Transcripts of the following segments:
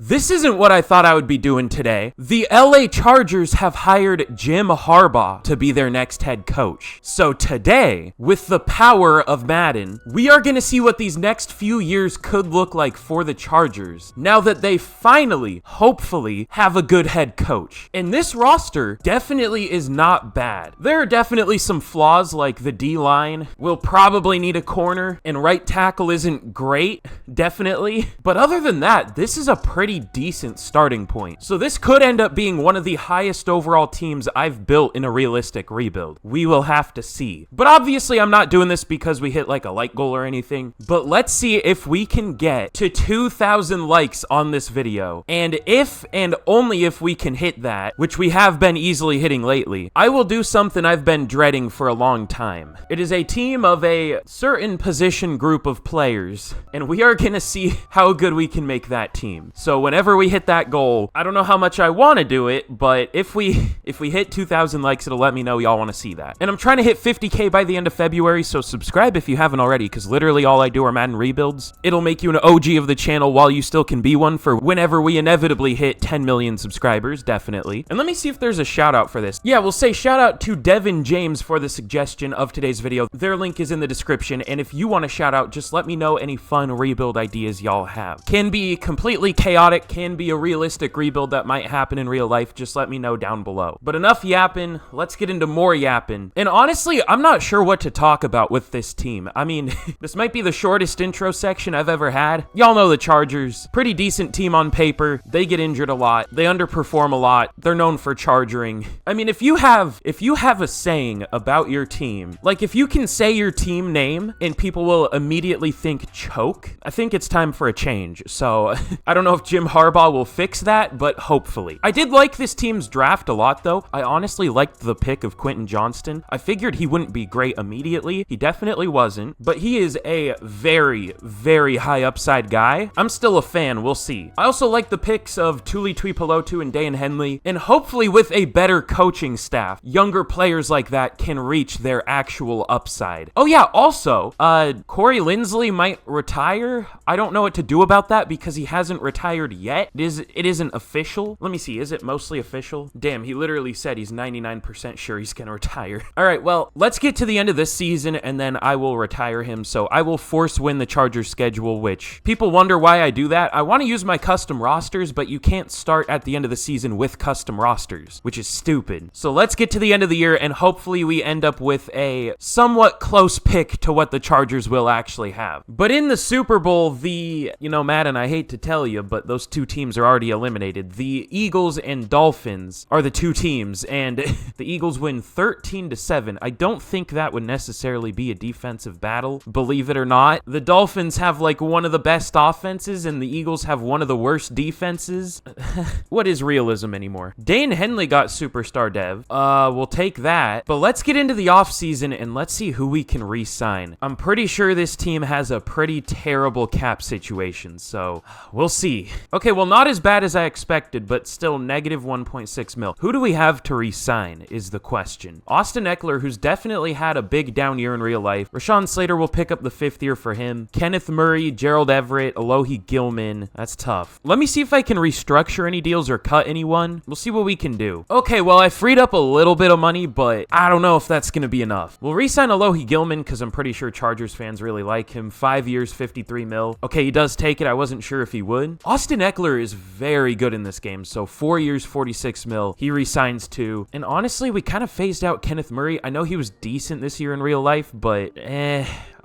This isn't what I thought I would be doing today. The LA Chargers have hired Jim Harbaugh to be their next head coach. So today, with the power of Madden, we are going to see what these next few years could look like for the Chargers now that they finally, hopefully, have a good head coach. And this roster definitely is not bad. There are definitely some flaws, like the D-line will probably need a corner, and right tackle isn't great, definitely. But other than that, this is a pretty decent starting point. So this could end up being one of the highest overall teams I've built in a realistic rebuild. We will have to see. But obviously I'm not doing this because we hit like a like goal or anything. But let's see if we can get to 2,000 likes on this video. And if and only if we can hit that, which we have been easily hitting lately, I will do something I've been dreading for a long time. It is a team of a certain position group of players, and we are gonna see how good we can make that team. So whenever we hit that goal, I don't know how much I want to do it, but if we hit 2,000 likes, it'll let me know y'all want to see that. And I'm trying to hit 50k by the end of February, so subscribe if you haven't already, because literally all I do are Madden rebuilds. It'll make you an OG of the channel while you still can be one for whenever we inevitably hit 10 million subscribers, definitely. And let me see if there's a shout out for this. Yeah, we'll say shout out to Devin James for the suggestion of today's video. Their link is in the description, and if you want to shout out, just let me know any fun rebuild ideas y'all have. Can be completely chaotic, can be a realistic rebuild that might happen in real life, just let me know down below. But enough yapping, let's get into more yapping. And honestly, I'm not sure what to talk about with this team. I mean, this might be the shortest intro section I've ever had. Y'all know the Chargers, pretty decent team on paper. They get injured a lot, they underperform a lot, they're known for charging. I mean, if you have a saying about your team, like if you can say your team name and people will immediately think choke, I think it's time for a change. So I don't know if Jim Harbaugh will fix that, but hopefully. I did like this team's draft a lot though. I honestly liked the pick of Quentin Johnston. I figured he wouldn't be great immediately. He definitely wasn't, but he is a very, very high upside guy. I'm still a fan, we'll see. I also like the picks of Tuli Tuipulotu and Dan Henley, and hopefully with a better coaching staff, younger players like that can reach their actual upside. Oh yeah, also, Corey Linsley might retire. I don't know what to do about that because he hasn't retired yet. It isn't official. Let me see, is it mostly official? Damn, he literally said he's 99% sure he's gonna retire. All right, well, let's get to the end of this season and then I will retire him. So I will force win the Chargers schedule, which people wonder why I do that. I want to use my custom rosters, but you can't start at the end of the season with custom rosters, which is stupid. So let's get to the end of the year and hopefully we end up with a somewhat close pick to what the Chargers will actually have. But in the Super Bowl, Madden, I hate to tell you, but those two teams are already eliminated. The Eagles and Dolphins are the two teams, and the Eagles win 13-7. I don't think that would necessarily be a defensive battle, believe it or not. The Dolphins have like one of the best offenses, and the Eagles have one of the worst defenses. What is realism anymore? Dan Henley got superstar dev. We'll take that. But let's get into the offseason and let's see who we can re-sign. I'm pretty sure this team has a pretty terrible cap situation, so we'll see. Okay, well, not as bad as I expected, but still negative 1.6 mil. Who do we have to re-sign is the question. Austin Eckler, who's definitely had a big down year in real life. Rashawn Slater will pick up the 5th year for him. Kenneth Murray, Gerald Everett, Alohi Gilman. That's tough. Let me see if I can restructure any deals or cut anyone. We'll see what we can do. Okay, well, I freed up a little bit of money, but I don't know if that's going to be enough. We'll re-sign Alohi Gilman because I'm pretty sure Chargers fans really like him. 5 years, 53 mil. Okay, he does take it. I wasn't sure if he would. Austin Eckler is very good in this game, so 4 years, 46 mil. He re-signs too. And honestly, we kind of phased out Kenneth Murray. I know he was decent this year in real life, but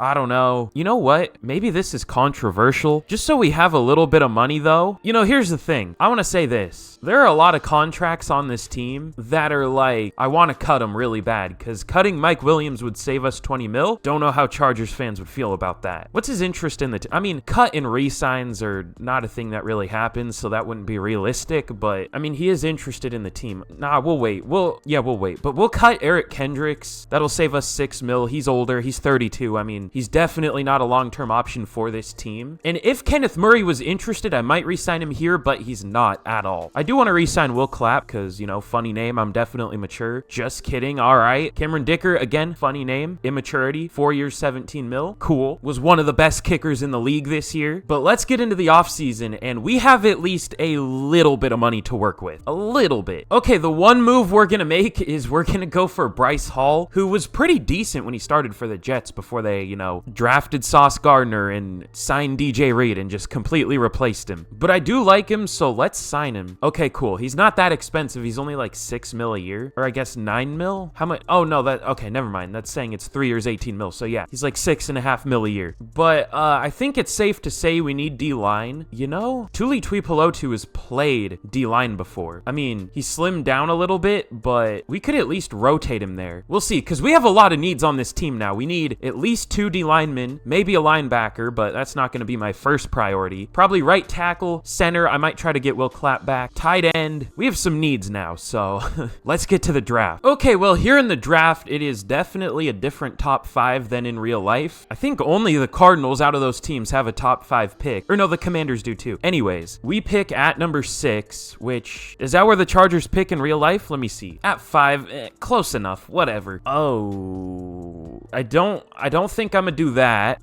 I don't know. You know what? Maybe this is controversial. Just so we have a little bit of money, though. Here's the thing. I want to say this. There are a lot of contracts on this team that are like, I want to cut them really bad, because cutting Mike Williams would save us 20 mil. Don't know how Chargers fans would feel about that. What's his interest in the team? I mean, cut and re-signs are not a thing that really happens, so that wouldn't be realistic, but I mean, he is interested in the team. Nah, we'll wait. We'll wait. But we'll cut Eric Kendricks. That'll save us 6 mil. He's older. He's 32. I mean, mean, he's definitely not a long-term option for this team. And if Kenneth Murray was interested, I might re-sign him here, but he's not at all. I do want to re-sign Will Clapp because, you know, funny name. I'm definitely mature. Just kidding. All right. Cameron Dicker, again, funny name. Immaturity. 4 years, 17 mil. Cool. Was one of the best kickers in the league this year. But let's get into the offseason, and we have at least a little bit of money to work with. A little bit. Okay, the one move we're going to make is we're going to go for Bryce Hall, who was pretty decent when he started for the Jets before they, you know, drafted Sauce Gardner and signed DJ Reed and just completely replaced him. But I do like him, so let's sign him. Okay, cool. He's not that expensive. He's only like 6 mil a year, or I guess 9 mil. How much? Oh, no, okay, never mind. That's saying it's 3 years, 18 mil. So yeah, he's like 6.5 mil a year. But I think it's safe to say we need D-line. You know, Tuli Tuipulotu has played D-line before. I mean, he slimmed down a little bit, but we could at least rotate him there. We'll see, because we have a lot of needs on this team now. We need at least 2 D-linemen, maybe a linebacker, but that's not going to be my first priority. Probably right tackle, center. I might try to get Will Clapp back. Tight end. We have some needs now, so let's get to the draft. Okay, well, here in the draft, it is definitely a different top 5 than in real life. I think only the Cardinals out of those teams have a top 5 pick. Or no, the Commanders do too. Anyways, we pick at number 6, which, is that where the Chargers pick in real life? Let me see. At 5, close enough, whatever. Oh, I don't think I'm gonna do that.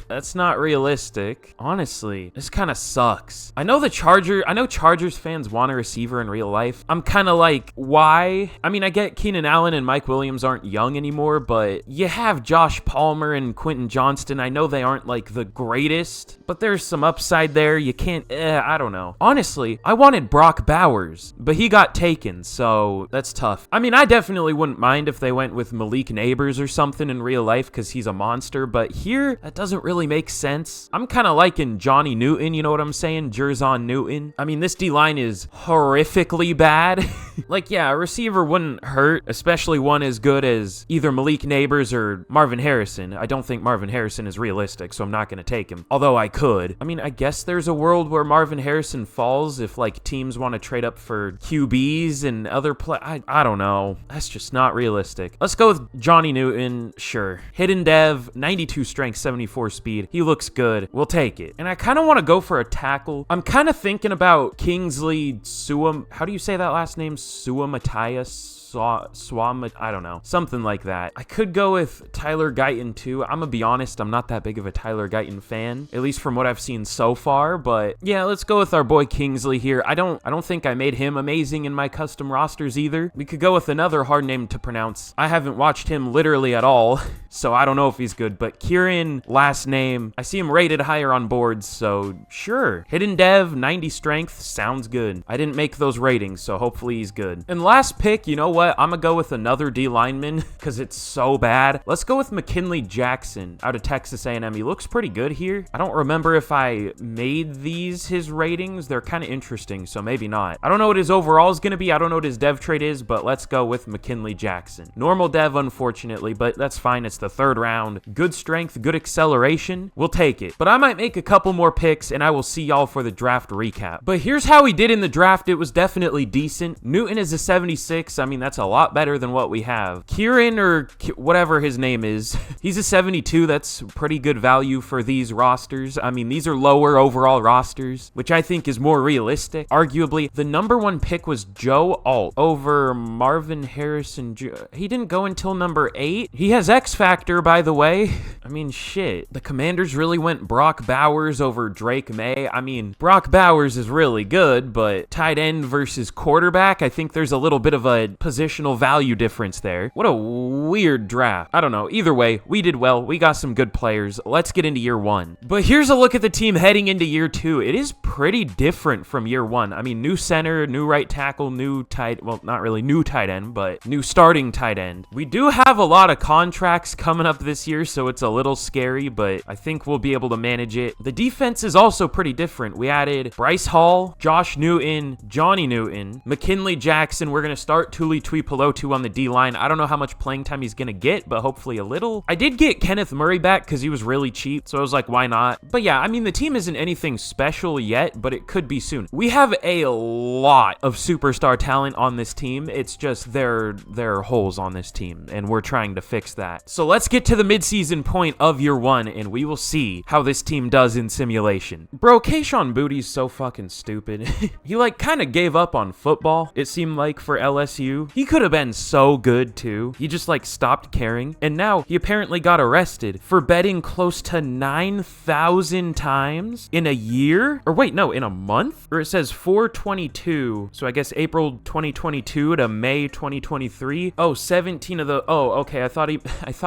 That's not realistic. Honestly, this kind of sucks. I know Chargers fans want a receiver in real life. I'm kind of like, why? I mean, I get Keenan Allen and Mike Williams aren't young anymore, but you have Josh Palmer and Quentin Johnston. I know they aren't like the greatest, but there's some upside there. You can't, I don't know. Honestly, I wanted Brock Bowers, but he got taken, so that's tough. I mean, I definitely wouldn't mind if they went with Malik Neighbors or something in real life because he's a monster, but here, that doesn't really make sense. I'm kind of liking Johnny Newton, you know what I'm saying? Jerzon Newton. I mean, this D-line is horrifically bad. Like, yeah, a receiver wouldn't hurt, especially one as good as either Malik Neighbors or Marvin Harrison. I don't think Marvin Harrison is realistic, so I'm not going to take him. Although I could. I mean, I guess there's a world where Marvin Harrison falls if, like, teams want to trade up for QBs and other I don't know. That's just not realistic. Let's go with Johnny Newton. Sure. Hidden dev, 92 strength, 74 speed. He looks good. We'll take it. And I kind of want to go for a tackle. I'm kind of thinking about Kingsley Suam. How do you say that last name? Suamatias? I don't know. Something like that. I could go with Tyler Guyton too. I'm gonna be honest, I'm not that big of a Tyler Guyton fan, at least from what I've seen so far, but yeah, let's go with our boy Kingsley here. I don't think I made him amazing in my custom rosters either. We could go with another hard name to pronounce. I haven't watched him literally at all, so I don't know if he's good, but Kieran, last name, I see him rated higher on boards, so sure. Hidden dev, 90 strength, sounds good. I didn't make those ratings, so hopefully he's good. And last pick, you know what? I'm gonna go with another D lineman because it's so bad. Let's go with McKinley Jackson out of Texas A&M. He looks pretty good here. I don't remember if I made these his ratings. They're kind of interesting, so maybe not. I don't know what his overall is gonna be. I don't know what his dev trade is, but let's go with McKinley Jackson. Normal dev, unfortunately, but that's fine. It's the 3rd round. Good strength, good acceleration. We'll take it. But I might make a couple more picks, and I will see y'all for the draft recap. But here's how we did in the draft. It was definitely decent. Newton is a 76. I mean, that's a lot better than what we have. Kieran, or whatever his name is, he's a 72. That's pretty good value for these rosters. I mean, these are lower overall rosters, which I think is more realistic. Arguably, the number 1 pick was Joe Alt over Marvin Harrison. He didn't go until number 8. He has X Factor, by the way. I mean, shit. The Commanders really went Brock Bowers over Drake May. I mean, Brock Bowers is really good, but tight end versus quarterback, I think there's a little bit of a positional value difference there. What a weird draft. I don't know. Either way, we did well. We got some good players. Let's get into year 1. But here's a look at the team heading into year 2. It is pretty different from year 1. I mean, new center, new right tackle, well, not really new tight end, but new starting tight end. We do have a lot of contracts coming up this year, so it's a little scary, but I think we'll be able to manage it. The defense is also pretty different. We added Bryce Hall, Josh Newton, Johnny Newton, McKinley Jackson. We're going to start Tuli Tuipulotu on the D-line. I don't know how much playing time he's going to get, but hopefully a little. I did get Kenneth Murray back because he was really cheap, so I was like, why not? But yeah, I mean, the team isn't anything special yet, but it could be soon. We have a lot of superstar talent on this team. It's just there are holes on this team, and we're trying to fix that. So let's get to the midseason point of year one, and we will see how this team does in simulation. Bro, Kayshon Boutte's so fucking stupid. He like kind of gave up on football, it seemed like, for LSU. He could have been so good too. He just like stopped caring, and now he apparently got arrested for betting close to 9,000 times in a year? Or wait, no, in a month? Or it says 4/22, so I guess April 2022 to May 2023. Oh, 17 of the, oh, okay, I thought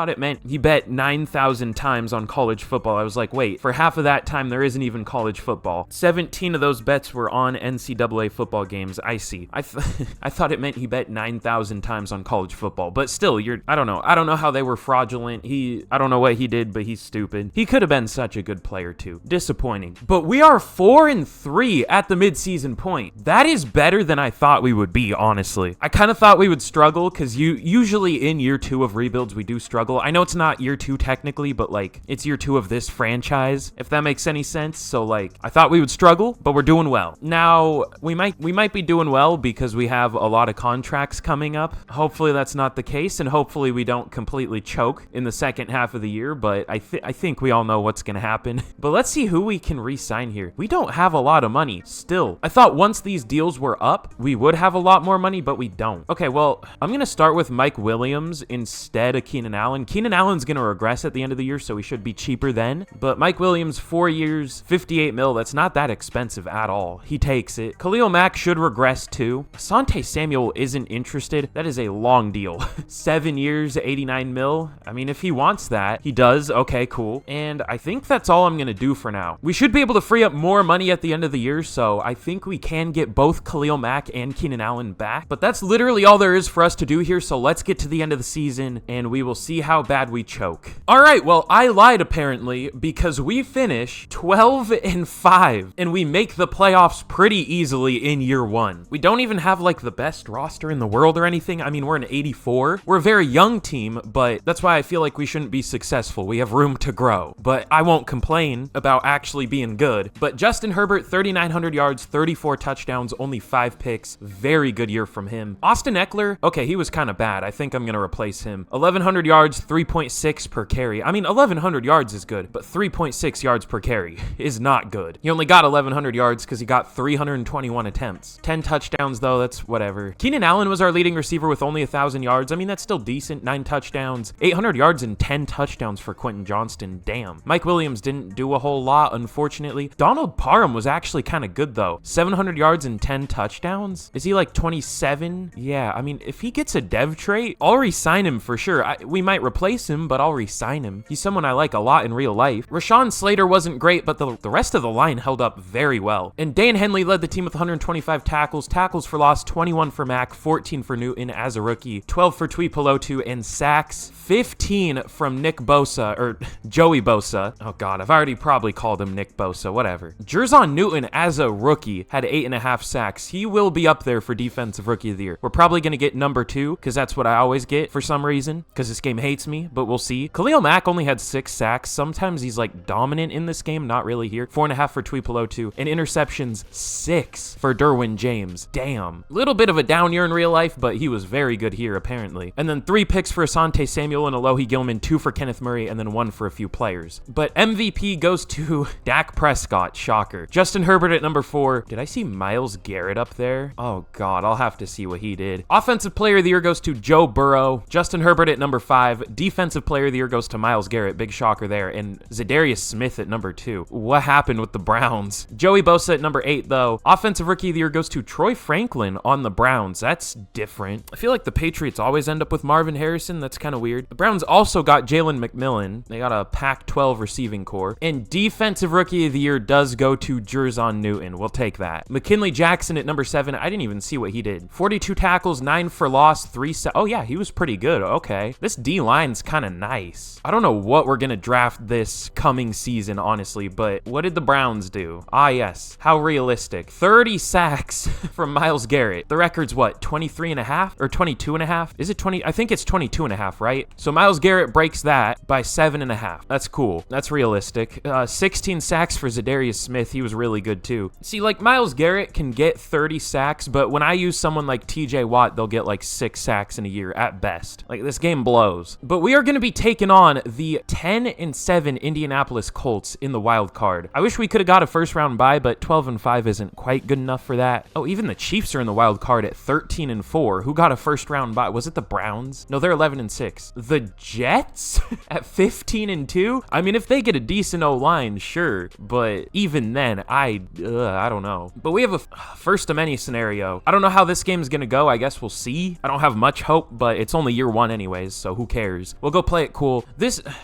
it meant he bet 9,000 times on college football. I was like, wait, for half of that time, there isn't even college football. 17 of those bets were on NCAA football games. I see. I thought it meant he bet 9,000 times on college football, but still, I don't know how they were fraudulent. I don't know what he did, but he's stupid. He could have been such a good player too. Disappointing. But we are 4-3 at the midseason point. That is better than I thought we would be, honestly. I kind of thought we would struggle because usually in year 2 of rebuilds, we do struggle. I know it's not year 2 technically, but like it's year 2 of this franchise, if that makes any sense. So like I thought we would struggle, but we're doing well. Now we might be doing well because we have a lot of contracts coming up. Hopefully that's not the case, and hopefully we don't completely choke in the second half of the year, but I think we all know what's going to happen. But let's see who we can re-sign here. We don't have a lot of money still. I thought once these deals were up, we would have a lot more money, but we don't. Okay, well, I'm going to start with Mike Williams instead of Keenan Allen. Keenan Allen's going to regress at the end of the year, so he should be cheaper then. But Mike Williams, 4 years, 58 mil, that's not that expensive at all. He takes it. Khalil Mack should regress too. Asante Samuel isn't interested. That is a long deal. 7 years, 89 mil. I mean, if he wants that, he does. Okay, cool. And I think that's all I'm going to do for now. We should be able to free up more money at the end of the year, so I think we can get both Khalil Mack and Keenan Allen back. But that's literally all there is for us to do here, so let's get to the end of the season, and we will see how bad we choke. All right, well, I lied apparently, because we finish 12-5, and we make the playoffs pretty easily in year 1. We don't even have like the best roster in the world or anything. I mean, we're an 84. We're a very young team, but that's why I feel like we shouldn't be successful. We have room to grow, but I won't complain about actually being good. But Justin Herbert, 3,900 yards, 34 touchdowns, only 5 picks. Very good year from him. Austin Eckler, okay, he was kind of bad. I think I'm going to replace him. 1,100 yards, 3.6 per carry. I mean, 1,100 yards is good, but 3.6 yards per carry is not good. He only got 1,100 yards because he got 321 attempts. 10 touchdowns, though, that's whatever. Keenan Allen was our leading receiver with only 1,000 yards. I mean, that's still decent. 9 touchdowns, 800 yards, and 10 touchdowns for Quentin Johnston. Damn. Mike Williams didn't do a whole lot, unfortunately. Donald Parham was actually kind of good, though. 700 yards and 10 touchdowns. Is he like 27? Yeah, I mean, if he gets a dev trait, I'll re-sign him for sure. We might replace him, but I'll re-sign him. He's someone I like a lot in real life. Rashawn Slater wasn't great, but the rest of the line held up very well. And Dan Henley led the team with 125 tackles. Tackles for loss, 21 for Mack, 14 for Newton as a rookie, 12 for Tuipulotu, and sacks, 15 from Nick Bosa, or Joey Bosa. Oh God, I've already probably called him Nick Bosa, whatever. Jerzon Newton as a rookie had 8.5 sacks. He will be up there for defensive rookie of the year. We're probably going to get number 2 because that's what I always get for some reason because this game hates me, but we'll see. Khalil Mack only had 6 sacks. Sometimes he's like dominant in this game, not really here. 4.5 for Tuipulotu, and interceptions 6 for Derwin James. Damn. Little bit of a down year in real life, but he was very good here apparently. And then 3 picks for Asante Samuel and Alohi Gilman, 2 for Kenneth Murray, and then 1 for a few players. But MVP goes to Dak Prescott. Shocker. Justin Herbert at number 4. Did I see Myles Garrett up there? Oh God, I'll have to see what he did. Offensive player of the year goes to Joe Burrow. Justin Herbert at number 5. Defensive player of the year goes to Myles Garrett. Big shocker there. And Zadarius Smith at number 2. What happened with the Browns? Joey Bosa at number 8 though. Offensive rookie of the year goes to Troy Franklin on the Browns. That's different. I feel like the Patriots always end up with Marvin Harrison. That's kind of weird. The Browns also got Jalen McMillan. They got a Pac-12 receiving core. And defensive rookie of the year does go to Jerzon Newton. We'll take that. McKinley Jackson at number 7. I didn't even see what he did. 42 tackles, 9 for loss, 3 Oh yeah, he was pretty good. Okay. This D-line's kind of nice. I don't know what we're going to draft this coming season, honestly, but what did the Browns do? Ah, yes. How realistic. 30 sacks from Myles Garrett. Garrett, the record's what, 23.5 or 22.5? Is it 20? I think it's 22.5, right? So Myles Garrett breaks that by 7.5. That's cool. That's realistic. 16 sacks for Zadarius Smith. He was really good too. See, like Myles Garrett can get 30 sacks, but when I use someone like TJ Watt, they'll get like 6 sacks in a year at best. Like this game blows. But we are going to be taking on the 10-7 Indianapolis Colts in the wild card. I wish we could have got a first round bye, but 12-5 isn't quite good enough for that. Oh, even the Chiefs are in the wild card at 13-4. Who got a first round bye? Was it the Browns? No, they're 11-6. The Jets at 15-2? I mean, if they get a decent O-line, sure. But even then, I don't know. But we have a first of many scenario. I don't know how this game's going to go. I guess we'll see. I don't have much hope, but it's only year one anyways, so who cares? We'll go play it cool.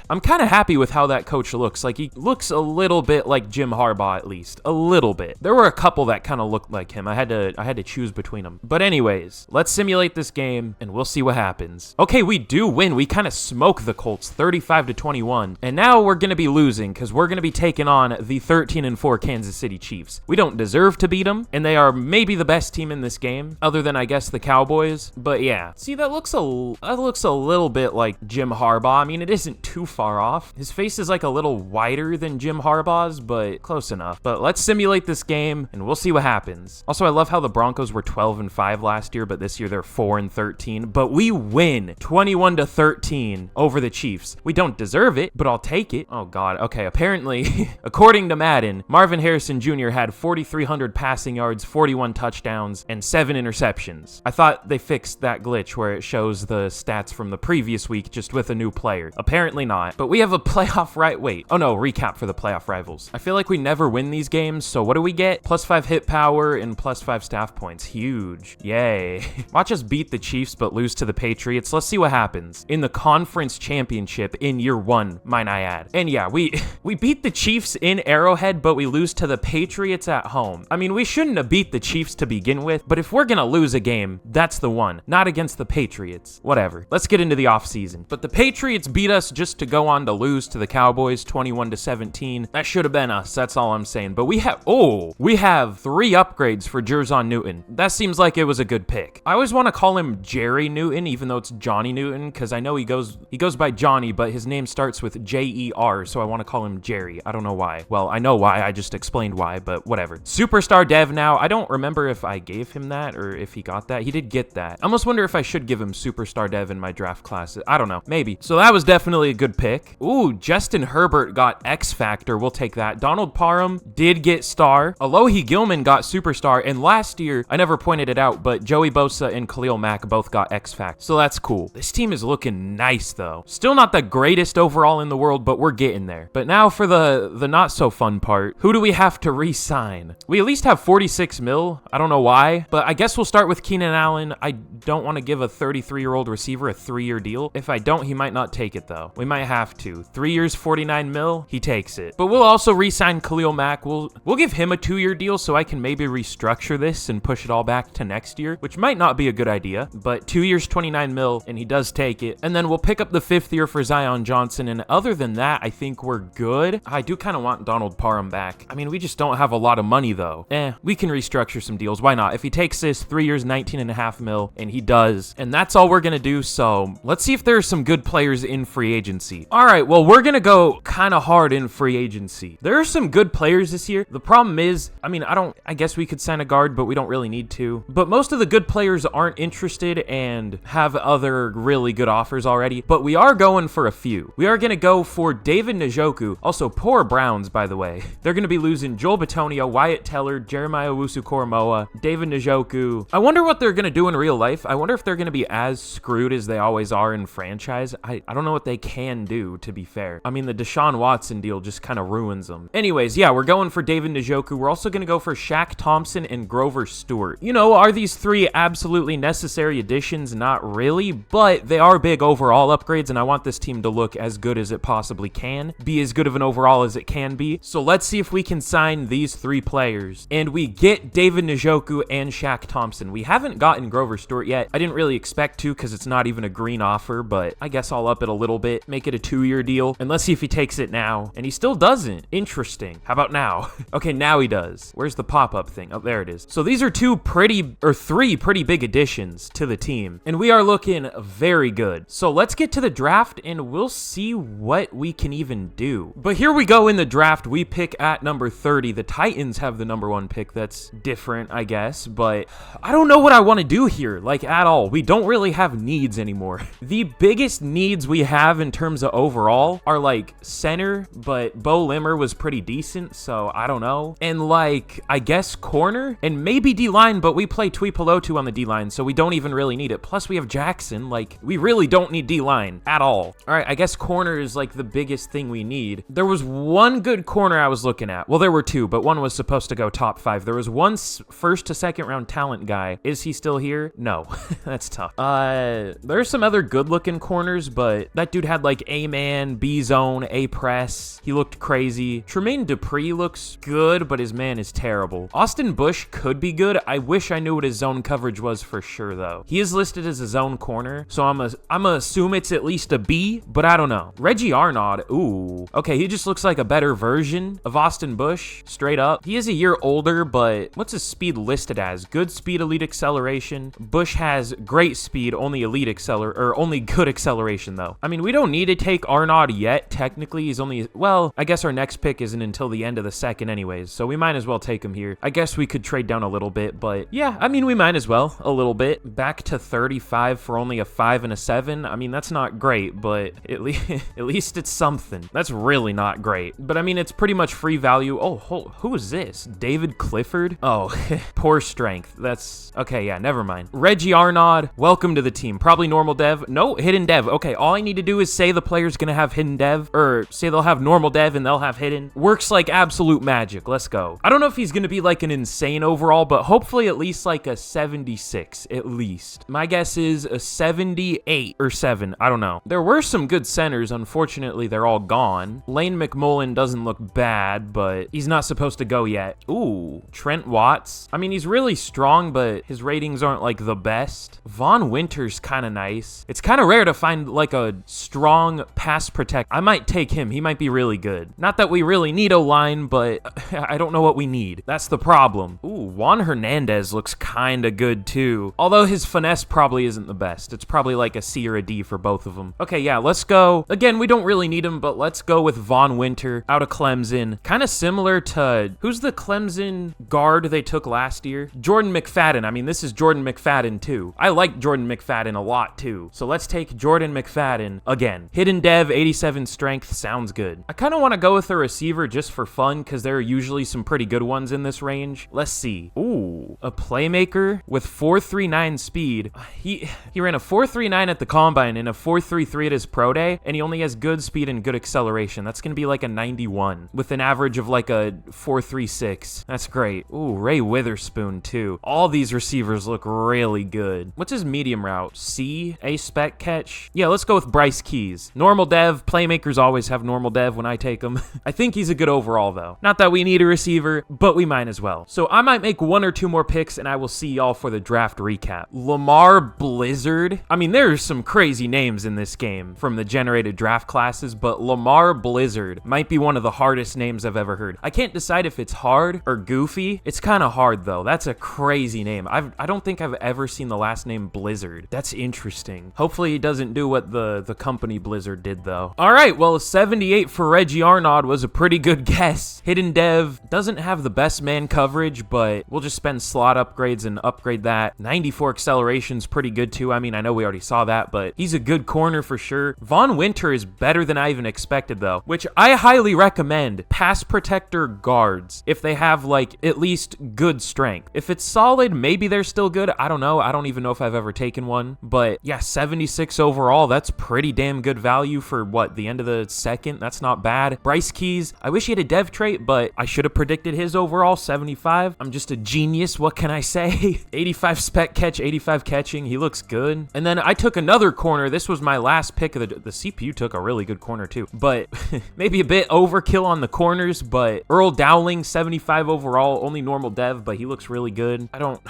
I'm kind of happy with how that coach looks. Like, he looks a little bit like Jim Harbaugh, at least. A little bit. There were a couple that kind of looked like him. I had to choose between them. But anyways, let's simulate this game, and we'll see what happens. Okay, we do win. We kind of smoke the Colts, 35-21. And now we're going to be losing, because we're going to be taking on the 13-4 Kansas City Chiefs. We don't deserve to beat them, and they are maybe the best team in this game, other than, I guess, the Cowboys. But yeah, see, that looks a little bit like Jim Harbaugh. I mean, it isn't too far off. His face is like a little wider than Jim Harbaugh's, but close enough. But let's simulate this game, and we'll see what happens. Also, I love how the Broncos were 12-5 last year, but this year they're 4-13. But we win 21-13 over the Chiefs. We don't deserve it, but I'll take it. Oh God. Okay. Apparently, according to Madden, Marvin Harrison Jr. had 4,300 passing yards, 41 touchdowns, and 7 interceptions. I thought they fixed that glitch where it shows the stats from the previous week just with a new player. Apparently not. But we have a playoff recap for the playoff rivals. I feel like we never win these games, so what do we get? +5 hit power and +5 staff points. Huge. Yay. Watch us beat the Chiefs but lose to the Patriots. Let's see what happens in the conference championship in year one, might I add. And yeah, we beat the Chiefs in Arrowhead, but we lose to the Patriots at home. I mean, we shouldn't have beat the Chiefs to begin with, but if we're gonna lose a game, that's the one. Not against the Patriots. Whatever. Let's get into the offseason. But the Patriots beat us just to go on to lose to the Cowboys 21-17. That should have been us. That's all I'm saying. But we have 3 upgrades for Jerzon Newton. That seems like it was a good pick. I always want to call him Jerry Newton, even though it's Johnny Newton, because I know he goes by Johnny, but his name starts with J-E-R, so I want to call him Jerry. I don't know why. Well, I know why. I just explained why, but whatever. Superstar Dev now. I don't remember if I gave him that or if he got that. He did get that. I almost wonder if I should give him Superstar Dev in my draft class. I don't know. Maybe. So that was definitely a good pick. Ooh, Justin Herbert got X Factor. We'll take that. Donald Parham did get Star. Alohi Gilman got Superstar. And last year, I never pointed it out, but Joey Bosa and Khalil Mack both got X Factor. So that's cool. This team is looking nice, though. Still not the greatest overall in the world, but we're getting there. But now for the not so fun part. Who do we have to re-sign? We at least have 46 mil. I don't know why, but I guess we'll start with Keenan Allen. I don't want to give a 33-year-old receiver a 3-year deal. If I don't, he might not take it, though. We might have to. 3 years, 49 mil. He takes it. But we'll also re-sign Khalil Mack. We'll give him a 2-year deal so I can maybe restructure this and push it all back to next year, which might not be a good idea, but 2 years, 29 mil, and he does take it. And then we'll pick up the 5th year for Zion Johnson, and other than that, I think we're good. I do kind of want Donald Parham back. I mean, we just don't have a lot of money, though. We can restructure some deals. Why not? If he takes this, 3 years, 19.5 mil, and he does, and that's all we're gonna do, so let's see if there are some good players in free agency. All right, well, we're gonna go kind of hard in free agency. There are some good players this year. The problem is, I mean, I guess we could sign a guard, but we don't really need to. But most of the good players aren't interested and have other really good offers already, but we are going for a few. We are gonna go for David Njoku. Also, poor Browns, by the way. They're gonna be losing Joel Bitonio, Wyatt Teller, Jeremiah Owusu-Koramoah, David Njoku. I wonder what they're gonna do in real life. I wonder if they're gonna be as screwed as they always are in franchise. I don't know what they can do, to be fair. I mean, the Deshaun Watson deal just kind of ruins them. Anyways, yeah, we're going for David Njoku. We're also gonna go for Shaq Thompson and Grover Stewart. You know, are these 3 absolutely necessary additions? Not really, but they are big overall upgrades, and I want this team to look as good as it possibly can, be as good of an overall as it can be. So let's see if we can sign these 3 players, and we get David Njoku and Shaq Thompson. We haven't gotten Grover Stewart yet. I didn't really expect to because it's not even a green offer, but I guess I'll up it a little bit, make it a 2-year deal, and let's see if he takes it now. And he still doesn't. Interesting. How about now? Okay, now he does. Where's the pop-up thing? Oh, there it is. So these are 2 three pretty big additions to the team, and we are looking very good. So let's get to the draft and we'll see what we can even do. But here we go in the draft. We pick at number 30. The Titans have the number 1 pick. That's different, I guess, but I don't know what I want to do here, like, at all. We don't really have needs anymore. The biggest needs we have in terms of overall are like center, but Bo Limmer was pretty decent, so I don't know. And like, I guess corner and maybe D-line, but we play Tuipulotu on the D-line, so we don't even really need it. Plus we have Jackson. Like, we really don't need D-line at all. All right, I guess corner is like the biggest thing we need. There was one good corner I was looking at. Well, there were 2, but one was supposed to go top 5. There was one first to second round talent guy. Is he still here? No. That's tough. There's some other good looking corners, but that dude had like A-man, B-zone, A-press. He looked crazy. Tremaine Dupree looks good, but his man is terrible. Austin Bush could be good. I wish I knew what his zone coverage was for sure, though. He is listed as a zone corner, so I'm gonna assume it's at least a B, but I don't know. Reggie Arnaud, ooh. Okay, he just looks like a better version of Austin Bush, straight up. He is a year older, but what's his speed listed as? Good speed, elite acceleration. Bush has great speed, only only good acceleration, though. I mean, we don't need to take Arnaud yet. Technically, he's only, well, I guess our next pick isn't until the end of the second anyways, so we might as well take him here. I guess we could trade down a little bit, but yeah, I mean, we might as well a little bit. Back to 35 for only a 5 and a 7. I mean, that's not great, but at least it's something. That's really not great, but I mean, it's pretty much free value. Oh, who is this? David Clifford? Oh, poor strength. That's okay. Yeah, never mind. Reggie Arnaud, welcome to the team. Probably normal dev. No, hidden dev. Okay, all I need to do is say the player's gonna have hidden dev, or say they'll have normal dev and they'll have hidden. Works like absolute magic. Let's go. I don't know if he's gonna be like an insane overall, but hopefully at least like a 76 at least. My guess is a 78 or 7. I don't know. There were some good centers. Unfortunately, they're all gone. Lane McMullen doesn't look bad, but he's not supposed to go yet. Ooh, Trent Watts. I mean, he's really strong, but his ratings aren't like the best. Von Winter's kind of nice. It's kind of rare to find like a strong pass protect. I might take him. He might be really good. Not that we really need O-line, but I don't know what we need. That's the problem. Ooh, Juan Hernandez looks kind of good too. Although his finesse probably isn't the best. It's probably like a C or a D for both of them. Okay, yeah, let's go. Again, we don't really need him, but let's go with Von Winter out of Clemson. Kind of similar to, who's the Clemson guard they took last year? Jordan McFadden. I mean, this is Jordan McFadden too. I like Jordan McFadden a lot too. So let's take Jordan McFadden again. Hidden dev, 87 strength, sounds good. I kind of want to go with a receiver just for fun because there are usually some pretty good ones in this range. Let's see. Ooh, a playmaker with 4.39 speed. He ran a 4.39 at the combine and a 4.33 at his pro day, and he only has good speed and good acceleration. That's gonna be like a 91 with an average of like a 4.36. That's great. Ooh, Ray Witherspoon too. All these receivers look really good. What's his medium route? C, A spec catch? Yeah, let's go with Bryce Keys. Normal dev. Playmakers always have normal dev when I take them. I think he's a good overall though. Not that we need a receiver, but we might as well. So I might make 1 or 2 more picks and I will see y'all for the draft recap. Lamar Blizzard. I mean, there's some crazy names in this game from the generated draft classes, but Lamar Blizzard might be one of the hardest names I've ever heard. I can't decide if it's hard or goofy. It's kind of hard though. That's a crazy name. I don't think I've ever seen the last name Blizzard. That's interesting. Hopefully he doesn't do what the company Blizzard did though. All right, well, 78 for Reggie Arnaud was a pretty good guess. Hidden dev doesn't have the best man coverage, but we'll just spend slot upgrades and upgrade that. 94 acceleration's pretty good too. I mean, I know we already saw that, but he's a good corner for sure. Von Winter is better than I even expected though, which I highly recommend pass protector guards if they have like at least good strength. If it's solid, maybe they're still good. I don't know. I don't even know if I've ever taken one, but yeah, 76 overall. That's pretty damn good value for what, the end of the second. That's not bad. Bryce Keys, I wish he had a dev trait, but I should have predicted his overall 75. I'm just a genius. What can I say? 85 spec catch, 85 catching. He looks good. And then I took another corner. This was my last pick of the CPU took a really good corner too, but maybe a bit overkill on the corners, but Earl Dowling, 75 overall, only normal dev, but he looks really good. I don't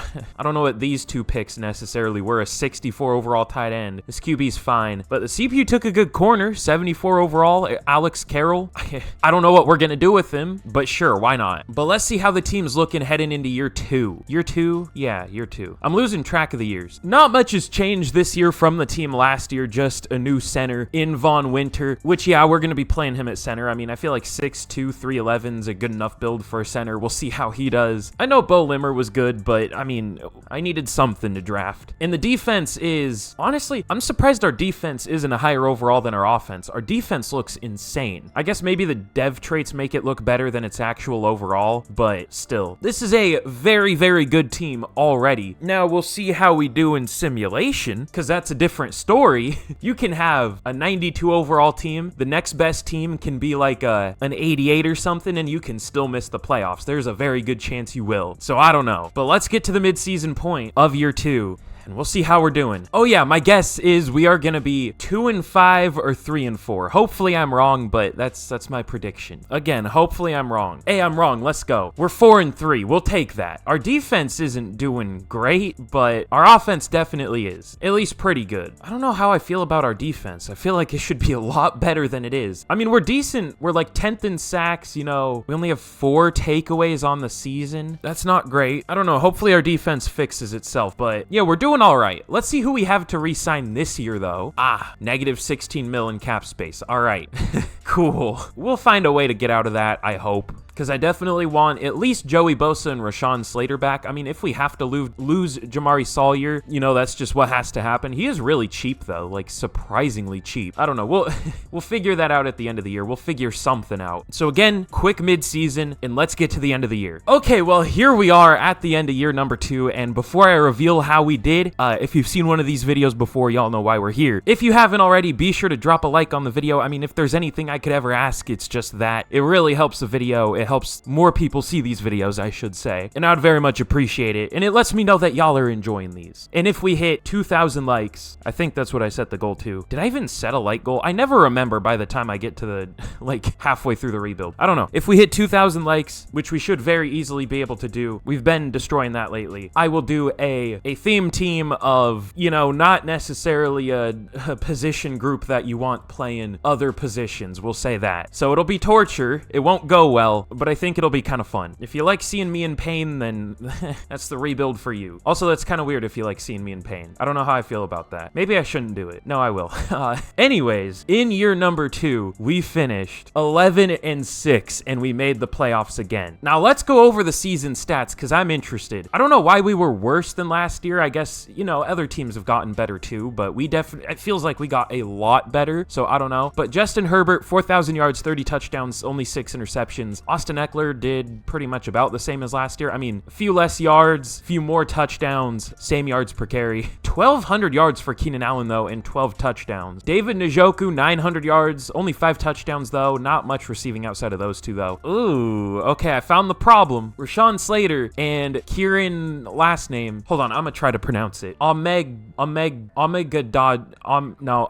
know what these 2 picks necessarily were. A 64 overall tight end. This QB's fine, but the CPU took a good corner, 74 overall, Alex Carroll. I don't know what we're going to do with him, but sure, why not? But let's see how the team's looking heading into year 2. 2. Year 2? Yeah, year 2. I'm losing track of the years. Not much has changed this year from the team last year, just a new center in Von Winter, which, yeah, we're going to be playing him at center. I mean, I feel like 6'2", 311 is a good enough build for a center. We'll see how he does. I know Bo Limmer was good, but, I mean, I needed something to draft. And the defense is, honestly, I'm surprised our defense isn't a higher overall than our offense. Our defense looks insane. I guess maybe the dev traits make it look better than its actual overall, but still. This is a very, very good team already. Now, we'll see how we do in simulation, because that's a different story. You can have a 92 overall team. The next best team can be like an 88 or something, and you can still miss the playoffs. There's a very good chance you will. So I don't know. But let's get to the midseason point of year 2. And we'll see how we're doing. Oh yeah, my guess is we are gonna be 2-5 or 3-4. Hopefully I'm wrong, but that's my prediction. Again, hopefully I'm wrong. Hey, I'm wrong. Let's go. We're 4-3. We'll take that. Our defense isn't doing great, but our offense definitely is. At least pretty good. I don't know how I feel about our defense. I feel like it should be a lot better than it is. I mean, we're decent. We're like 10th in sacks, you know. We only have 4 takeaways on the season. That's not great. I don't know. Hopefully our defense fixes itself, but yeah, we're doing all right. Let's see who we have to re-sign this year, though. Negative 16 mil in cap space. All right. Cool. We'll find a way to get out of that, I hope. Because I definitely want at least Joey Bosa and Rashawn Slater back. I mean, if we have to lose Jamari Sawyer, you know, that's just what has to happen. He is really cheap, though, like surprisingly cheap. I don't know. We'll figure that out at the end of the year. We'll figure something out. So again, quick mid-season, and let's get to the end of the year. Okay, well, here we are at the end of year number 2, and before I reveal how we did, if you've seen one of these videos before, y'all know why we're here. If you haven't already, be sure to drop a like on the video. I mean, if there's anything I could ever ask, it's just that. It really helps the video. It helps more people see these videos, I should say, and I would very much appreciate it, and it lets me know that y'all are enjoying these. And if we hit 2,000 likes, I think that's what I set the goal to. Did I even set a like goal? I never remember by the time I get to the, like, halfway through the rebuild. I don't know. If we hit 2,000 likes, which we should very easily be able to do, we've been destroying that lately, I will do a theme team of, you know, not necessarily a position group that you want playing other positions, we'll say that. So it'll be torture. It won't go well, but I think it'll be kind of fun. If you like seeing me in pain, then that's the rebuild for you. Also, that's kind of weird if you like seeing me in pain. I don't know how I feel about that. Maybe I shouldn't do it. No, I will. Anyways, in year number 2, we finished 11-6, and we made the playoffs again. Now, let's go over the season stats, because I'm interested. I don't know why we were worse than last year. I guess, you know, other teams have gotten better too, but we definitely, it feels like we got a lot better, so I don't know. But Justin Herbert, 4,000 yards, 30 touchdowns, only 6 interceptions. Austin Eckler did pretty much about the same as last year. I mean, a few less yards, few more touchdowns, same yards per carry. 1,200 yards for Keenan Allen, though, and 12 touchdowns. David Njoku, 900 yards, only 5 touchdowns, though. Not much receiving outside of those two, though. Ooh, okay, I found the problem. Rashawn Slater and Kieran, last name. Hold on, I'm gonna try to pronounce it. No,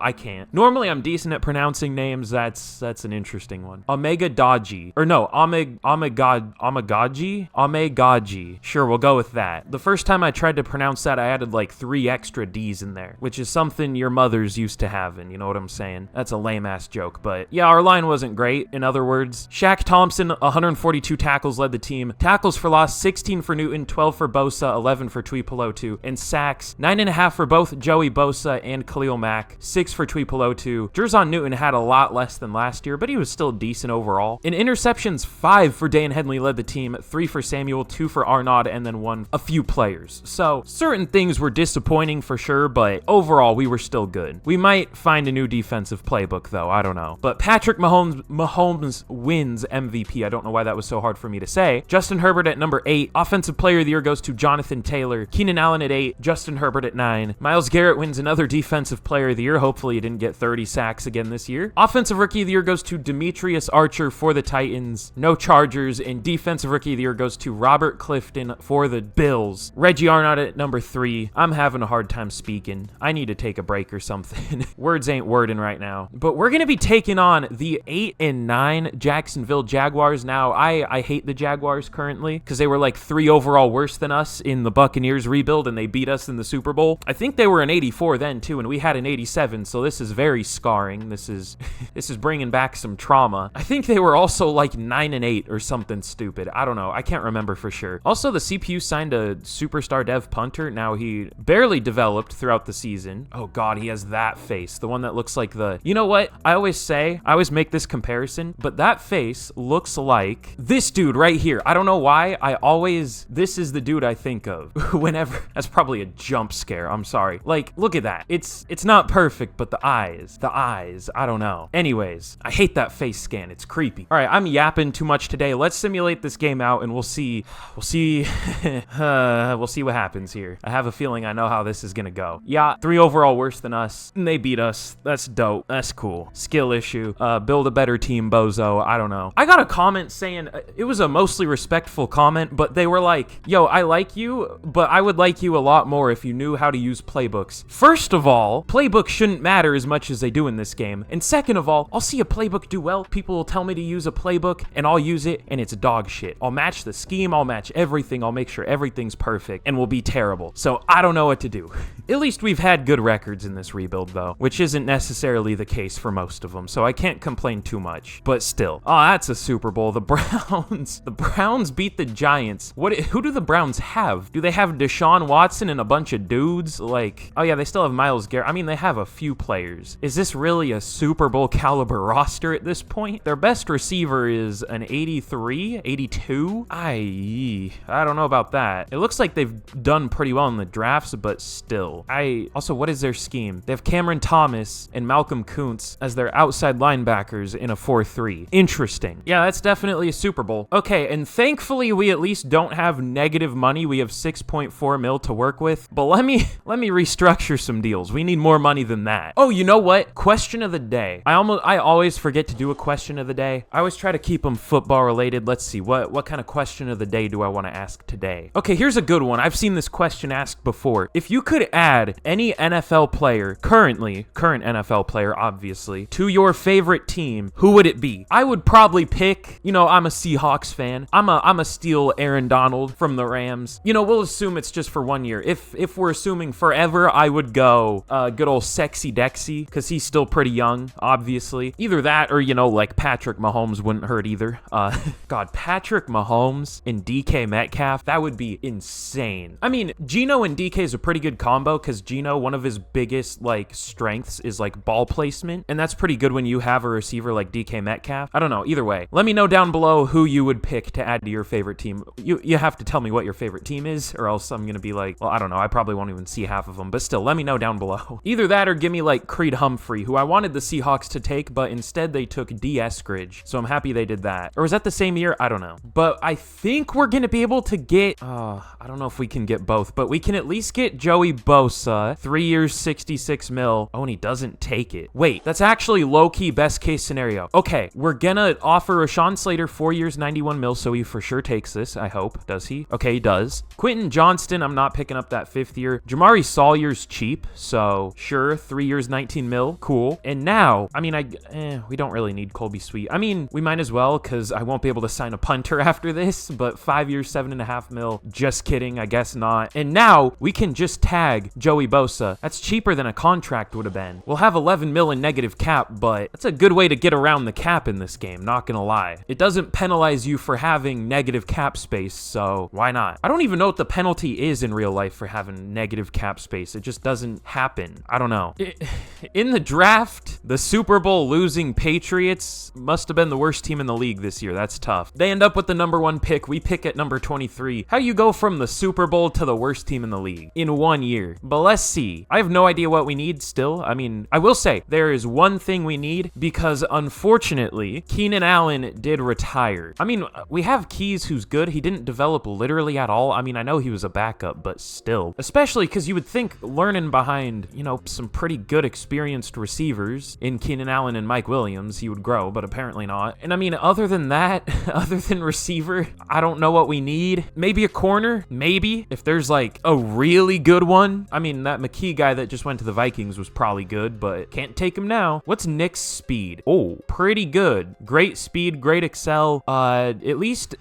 I can't. Normally, I'm decent at pronouncing names. That's an interesting one. Omegadaji. Or no, Omegadaji. Sure, we'll go with that. The first time I tried to pronounce that, I added like 3 extra D's in there, which is something your mothers used to have, and you know what I'm saying? That's a lame-ass joke, but yeah, our line wasn't great, in other words. Shaq Thompson, 142 tackles, led the team. Tackles for loss, 16 for Newton, 12 for Bosa, 11 for Tuipulotu, and sacks, 9.5 for both Joey Bosa and Khalil Mack, 6 for Tuipulotu. Jerzon Newton had a lot less than last year, but he was still decent overall. In interceptions, 5 for Dan Henley led the team, 3 for Samuel, 2 for Arnaud, and then 1 a few players. So certain things were disappointing for sure, but overall we were still good. We might find a new defensive playbook though, I don't know. But Patrick Mahomes wins MVP. I don't know why that was so hard for me to say. Justin Herbert at number 8. Offensive Player of the Year goes to Jonathan Taylor. Keenan Allen at 8. Justin Herbert at 9. Myles Garrett wins another Defensive Player of the Year. Hopefully he didn't get 30 sacks again this year. Offensive Rookie of the Year goes to Demetrius Archer for the Titans. No Chargers. And Defensive Rookie of the Year goes to Robert Clifton for the Bills. Reggie Arnaud at number 3. I'm having a hard time speaking. I need to take a break or something. Words ain't wording right now. But we're going to be taking on the 8-9 Jacksonville Jaguars. Now, I hate the Jaguars currently because they were like 3 overall worse than us in the Buccaneers rebuild, and they beat us in the Super Bowl. I think they were an 84 then too, and we had an 87, so this is very scarring. This is bringing back some trauma. I think they were also like 9-8 or something stupid. I don't know. I can't remember for sure. Also, the CPU signed a superstar dev punter. Now, he barely developed throughout the season. Oh god, he has that face. The one that looks like the... You know what? I always make this comparison, but that face looks like this dude right here. I don't know why. This is the dude I think of whenever... That's probably a jump scare. I'm sorry. Like, look at that. It's not perfect, but the eyes, I don't know. Anyways, I hate that face scan. It's creepy. All right, I'm yapping too much today. Let's simulate this game out and we'll see what happens here. I have a feeling I know how this is gonna go. Yeah, 3 overall worse than us, and they beat us. That's dope. That's cool. Skill issue. Build a better team, bozo. I don't know. I got a comment saying, it was a mostly respectful comment, but they were like, yo, I like you, but I would like you a lot more if you knew how to use playbooks. First of all, playbooks shouldn't matter as much as they do in this game. And second of all, I'll see a playbook do well. People will tell me to use a playbook, and I'll use it, and it's dog shit. I'll match the scheme, I'll match everything, I'll make sure everything's perfect, and we'll be terrible. So I don't know what to do. At least we've had good records in this rebuild, though, which isn't necessarily the case for most of them, so I can't complain too much. But still. Oh, that's a Super Bowl. The Browns. The Browns beat the Giants. Who do the Browns have? Do they have Deshaun Watson and a bunch of dudes? Like, oh yeah, they still have Myles Garrett. I mean, they have a few players. Is this really a Super Bowl caliber roster at this point? Their best receiver is an 83, 82? I don't know about that. It looks like they've done pretty well in the drafts, but still. Also, what is their scheme? They have Cameron Thomas and Malcolm Kuntz as their outside linebackers in a 4-3. Interesting. Yeah, that's definitely a Super Bowl. Okay, and thankfully we at least don't have negative money. We have 6.4 mil to work with, but let me restructure some deals. We need more money than that. Oh, you know what? Question of the day. I always forget to do a question of the day. I always try to keep them football related. Let's see, what kind of question of the day do I want to ask today? Okay, here's a good one. I've seen this question asked before. If you could add any NFL player, current NFL player, obviously, to your favorite team, who would it be? I would probably pick, I'm a Seahawks fan. I'm a steal Aaron Donald from the Rams. We'll assume it's just for 1 year. If we're assuming forever, I would go good old Sexy Dexy, because he's still pretty young, obviously. Either that or, like Patrick Mahomes wouldn't hurt either. God, Patrick Mahomes and DK Metcalf, that would be insane. I mean, Geno and DK is a pretty good combo because Geno, one of his biggest, strengths is, ball placement, and that's pretty good when you have a receiver like DK Metcalf. I don't know. Either way, let me know down below who you would pick to add to your favorite team. You have to tell me what your favorite team is, or else I'm going to be like, well, I don't know. I probably won't even see half of them, but still, let me know down below. Either that or give me, Creed Humphrey, who I wanted the Seahawks to take, but instead they took D. Eskridge, so I'm happy they did that. Or was that the same year? I don't know. But I think we're going to be able to get, I don't know if we can get both, but we can at least get Joey Bosa, 3 years, 66 mil. Oh, and he doesn't take it. Wait, that's actually low-key best case scenario. Okay, we're gonna offer Rashawn Slater 4 years, 91 mil, so he for sure takes this, I hope. Does he? Okay, he does. Quentin Johnston, I'm not picking up that 5th year. Jamari Sawyer's cheap, so sure, 3 years, 19 mil. Cool. And now, I mean, we don't really need Colby Sweet. I mean, we might as well, because I won't be able to sign a punter after this, but 5 years, 7.5 mil. Just kidding, I guess not. And now, we can just tag Joey Bosa. That's cheaper than a contract would have been. We'll have 11 mil in negative cap, but that's a good way to get around the cap in this game, not gonna lie. It doesn't penalize you for having negative cap space, so why not? I don't even know what the penalty is in real life for having negative cap space. It just doesn't happen. I don't know. In the draft, the Super Bowl losing Patriots must have been the worst team in the league this year. That's tough. They end up with the #1 pick. We pick at number 23. How you go from the Super Bowl to the worst team in the league in 1 year? But let's see. I have no idea what we need still. I mean, I will say there is one thing we need because unfortunately, Keenan Allen did retire. I mean, we have Keys who's good. He didn't develop literally at all. I mean, I know he was a backup, but still. Especially because you would think learning behind, some pretty good experienced receivers in Keenan Allen and Mike Williams, he would grow, but apparently not. And I mean, other than that, other than receiver, I don't know what we need. Maybe a corner? Maybe. If there's a really good one fun. I mean, that McKee guy that just went to the Vikings was probably good, but can't take him now. What's Nick's speed? Oh, pretty good. Great speed, great excel. At least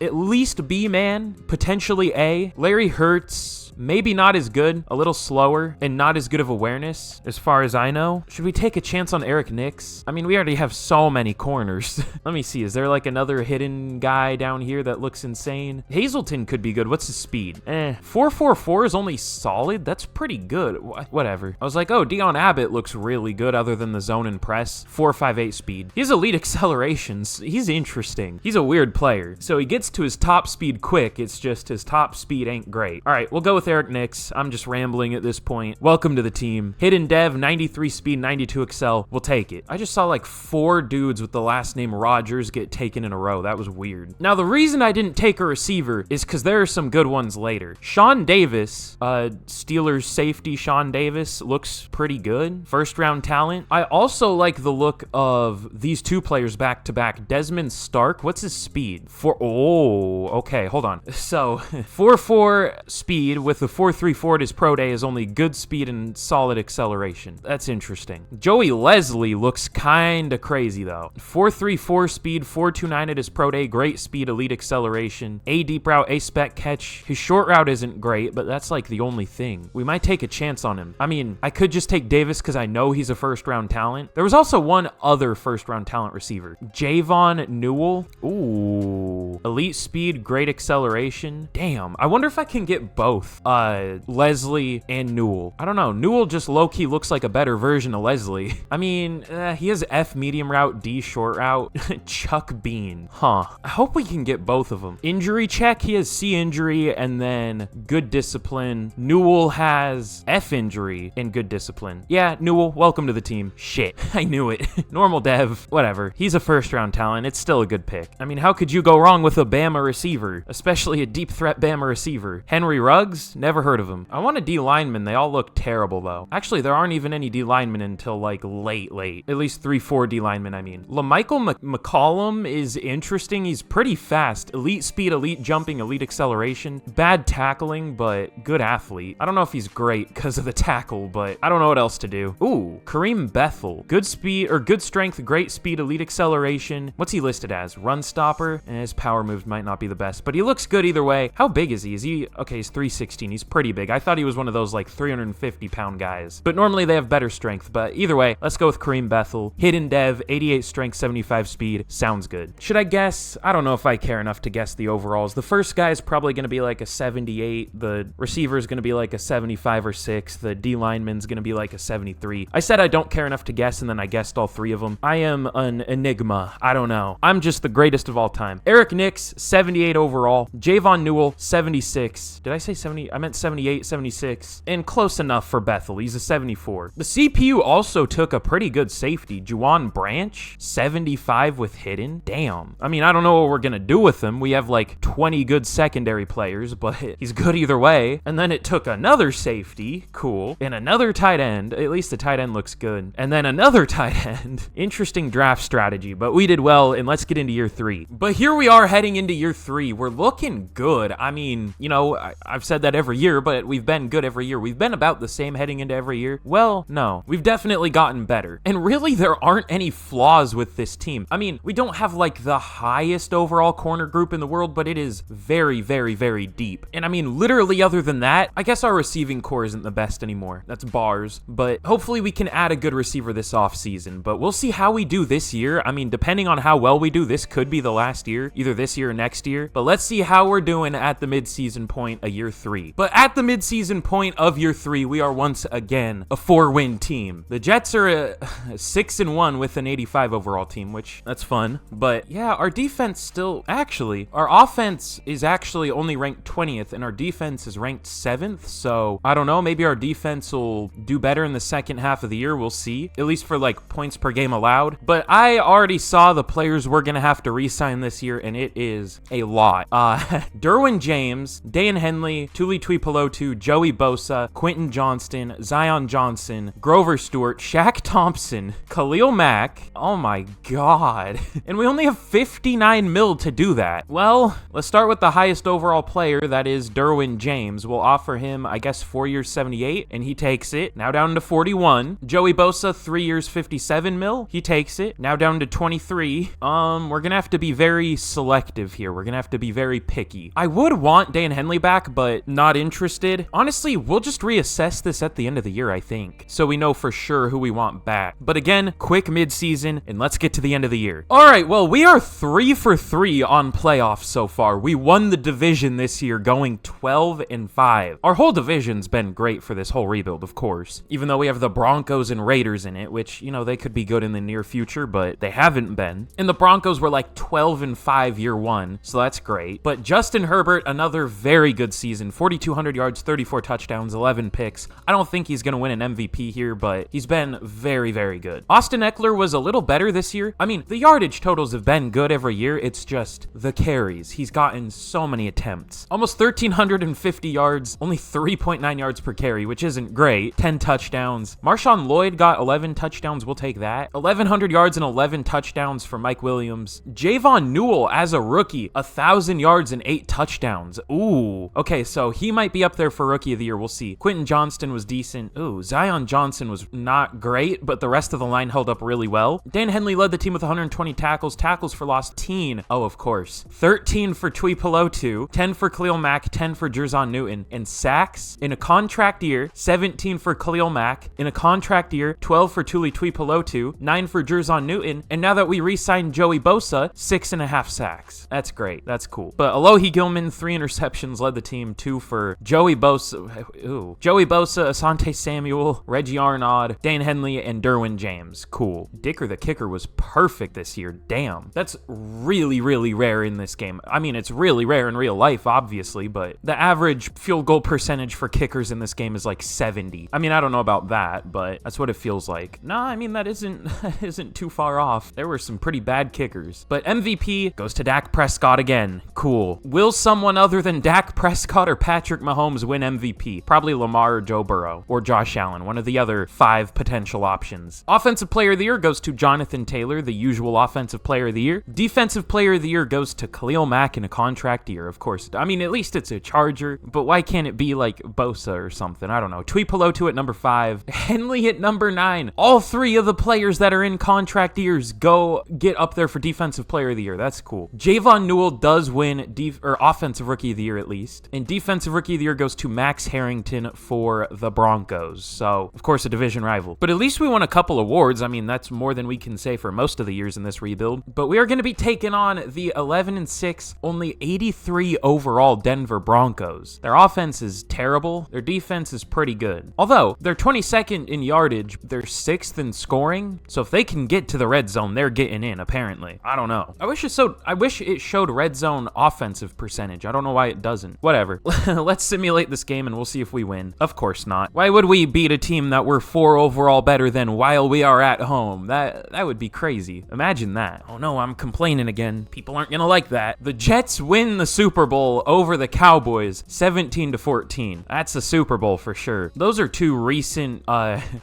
B, man. Potentially A. Larry Hurts, maybe not as good, a little slower, and not as good of awareness, as far as I know. Should we take a chance on Eric Nix? I mean, we already have so many corners. Let me see, is there like another hidden guy down here that looks insane? Hazelton could be good. What's his speed? 4.44 is only solid? That's pretty good. Whatever. I was like, oh, Dion Abbott looks really good other than the zone and press. 4.58 speed. He has elite accelerations. He's interesting. He's a weird player. So he gets to his top speed quick. It's just his top speed ain't great. All right, we'll go with Eric Nix. I'm just rambling at this point. Welcome to the team. Hidden Dev, 93 speed, 92 excel. We'll take it. I just saw like 4 dudes with the last name Rogers get taken in a row. That was weird. Now, the reason I didn't take a receiver is because there are some good ones later. Sean Davis, Steelers safety Sean Davis, looks pretty good. First round talent. I also like the look of these 2 players back to back. Desmond Stark, what's his speed? Okay, hold on. So 4.4 speed with the 4.34 at his pro day is only good speed and solid acceleration. That's interesting. Joey Leslie looks kind of crazy though. 4.34 speed, 4.29 at his pro day, great speed, elite acceleration, A deep route, A spec catch. His short route isn't great, but that's like the only thing. We might take a chance on him. I mean, I could just take Davis because I know he's a first round talent. There was also one other first round talent receiver, Javon Newell. Ooh, elite speed, great acceleration. Damn, I wonder if I can get both Leslie and Newell. I don't know. Newell just low-key looks like a better version of Leslie. I mean, he has F medium route, D short route, Chuck Bean. Huh. I hope we can get both of them. Injury check, he has C injury and then good discipline. Newell has F injury and good discipline. Yeah, Newell, welcome to the team. Shit, I knew it. Normal dev, whatever. He's a first round talent. It's still a good pick. I mean, how could you go wrong with a Bama receiver, especially a deep threat Bama receiver? Henry Ruggs? Never heard of him. I want a D lineman. They all look terrible though. Actually, there aren't even any D linemen until like late. At least 3-4 D linemen, I mean. LaMichael McCollum is interesting. He's pretty fast. Elite speed, elite jumping, elite acceleration. Bad tackling, but good athlete. I don't know if he's great because of the tackle, but I don't know what else to do. Ooh, Kareem Bethel. Good speed, or good strength, great speed, elite acceleration. What's he listed as? Run stopper? His power moves might not be the best, but he looks good either way. How big is he? Okay, he's 316. He's pretty big. I thought he was one of those like 350-pound guys, but normally they have better strength. But either way, let's go with Kareem Bethel. Hidden Dev, 88 strength, 75 speed. Sounds good. Should I guess? I don't know if I care enough to guess the overalls. The first guy is probably going to be like a 78. The receiver is going to be like a 75 or 6. The D lineman's going to be like a 73. I said I don't care enough to guess, and then I guessed all 3 of them. I am an enigma. I don't know. I'm just the greatest of all time. Eric Nix, 78 overall. Javon Newell, 76. Did I say 70? I meant 78, 76. And close enough for Bethel. He's a 74. The CPU also took a pretty good safety. Juwan Branch, 75 with hidden. Damn. I mean, I don't know what we're going to do with him. We have like 20 good secondary players, but he's good either way. And then it took another safety. Cool. And another tight end. At least the tight end looks good. And then another tight end. Interesting draft strategy, but we did well, and let's get into year 3. But here we are heading into year 3. We're looking good. I mean, you know, I've said that every year, but we've been good every year. We've been about the same heading into every year. Well, no. We've definitely gotten better. And really, there aren't any flaws with this team. I mean, we don't have like the highest overall corner group in the world, but it is very, very, very deep. And I mean, literally other than that, I guess our receiving core isn't the best anymore. That's bars. But hopefully we can add a good receiver this offseason. But we'll see how we do this year. I mean, depending on how well we do, this could be the last year, either this year or next year. But let's see how we're doing at the midseason point of year 3. But at the midseason point of year 3, we are once again a 4-win team. The Jets are a 6-1 with an 85 overall team, which that's fun. But yeah, our defense still, actually, our offense is actually only ranked 20th and our defense is ranked 7th. So I don't know, maybe our defense will do better in the second half of the year. We'll see, at least for like points per game allowed. But I already saw the players we're going to have to re-sign this year, and it is a lot. Derwin James, Dayan Henley, Tuli Tuli Tuipulotu, Joey Bosa, Quentin Johnston, Zion Johnson, Grover Stewart, Shaq Thompson, Khalil Mack. Oh my god. And we only have 59 mil to do that. Well, let's start with the highest overall player, that is Derwin James. We'll offer him, I guess, 4 years, 78, and he takes it. Now down to 41. Joey Bosa, 3 years, 57 mil. He takes it. Now down to 23. We're gonna have to be very selective here. We're gonna have to be very picky. I would want Dan Henley back, but not interested. Honestly, we'll just reassess this at the end of the year, I think, so we know for sure who we want back. But again, quick mid-season, and let's get to the end of the year. All right, well, we are 3 for 3 on playoffs so far. We won the division this year, going 12-5. Our whole division's been great for this whole rebuild, of course, even though we have the Broncos and Raiders in it, which, you know, they could be good in the near future, but they haven't been. And the Broncos were like 12-5 year one, so that's great. But Justin Herbert, another very good season, 4,200 yards, 34 touchdowns, 11 picks. I don't think he's going to win an MVP here, but he's been very, very good. Austin Eckler was a little better this year. I mean, the yardage totals have been good every year. It's just the carries. He's gotten so many attempts. Almost 1,350 yards, only 3.9 yards per carry, which isn't great. 10 touchdowns. Marshawn Lloyd got 11 touchdowns. We'll take that. 1,100 yards and 11 touchdowns for Mike Williams. Javon Newell, as a rookie, 1,000 yards and 8 touchdowns. Ooh. Okay, so he might be up there for Rookie of the Year. We'll see. Quentin Johnston was decent. Ooh, Zion Johnson was not great, but the rest of the line held up really well. Dan Henley led the team with 120 tackles. Tackles for loss, 13. Oh, of course. 13 for Tuipulotu, 10 for Khalil Mack, 10 for Jerzon Newton. And sacks in a contract year, 17 for Khalil Mack. In a contract year, 12 for Tuli Tuipulotu, 9 for Jerzon Newton. And now that we re-signed Joey Bosa, 6.5 sacks. That's great. That's cool. But Alohi Gilman, 3 interceptions, led the team. 2 for Joey Bosa. Ooh. Joey Bosa, Asante Samuel, Reggie Arnaud, Dan Henley, and Derwin James. Cool. Dicker the kicker was perfect this year. Damn. That's really, really rare in this game. I mean, it's really rare in real life, obviously, but the average field goal percentage for kickers in this game is like 70. I mean, I don't know about that, but that's what it feels like. No, I mean, that isn't too far off. There were some pretty bad kickers. But MVP goes to Dak Prescott again. Cool. Will someone other than Dak Prescott or Patrick Mahomes win MVP? Probably Lamar or Joe Burrow or Josh Allen, one of the other 5 potential options. Offensive Player of the Year goes to Jonathan Taylor, the usual Offensive Player of the Year. Defensive Player of the Year goes to Khalil Mack in a contract year, of course. I mean, at least it's a Charger, but why can't it be like Bosa or something? I don't know. Tuipulotu at number 5, Henley at number 9. All 3 of the players that are in contract years go get up there for Defensive Player of the Year. That's cool. Javon Newell does win Offensive Rookie of the Year at least. And Defensive Rookie of the Year goes to Max Harrington for the Broncos. So, of course, a division rival. But at least we won a couple awards. I mean, that's more than we can say for most of the years in this rebuild. But we are going to be taking on the 11-6, only 83 overall Denver Broncos. Their offense is terrible. Their defense is pretty good. Although, they're 22nd in yardage. They're 6th in scoring. So if they can get to the red zone, they're getting in, apparently. I don't know. I wish it showed red zone offensive percentage. I don't know why it doesn't. Whatever. Let's simulate this game and we'll see if we win. Of course not. Why would we beat a team that we're 4 overall better than while we are at home? That would be crazy. Imagine that. Oh no, I'm complaining again. People aren't gonna like that. The Jets win the Super Bowl over the Cowboys, 17-14. That's a Super Bowl for sure. Those are 2 recent,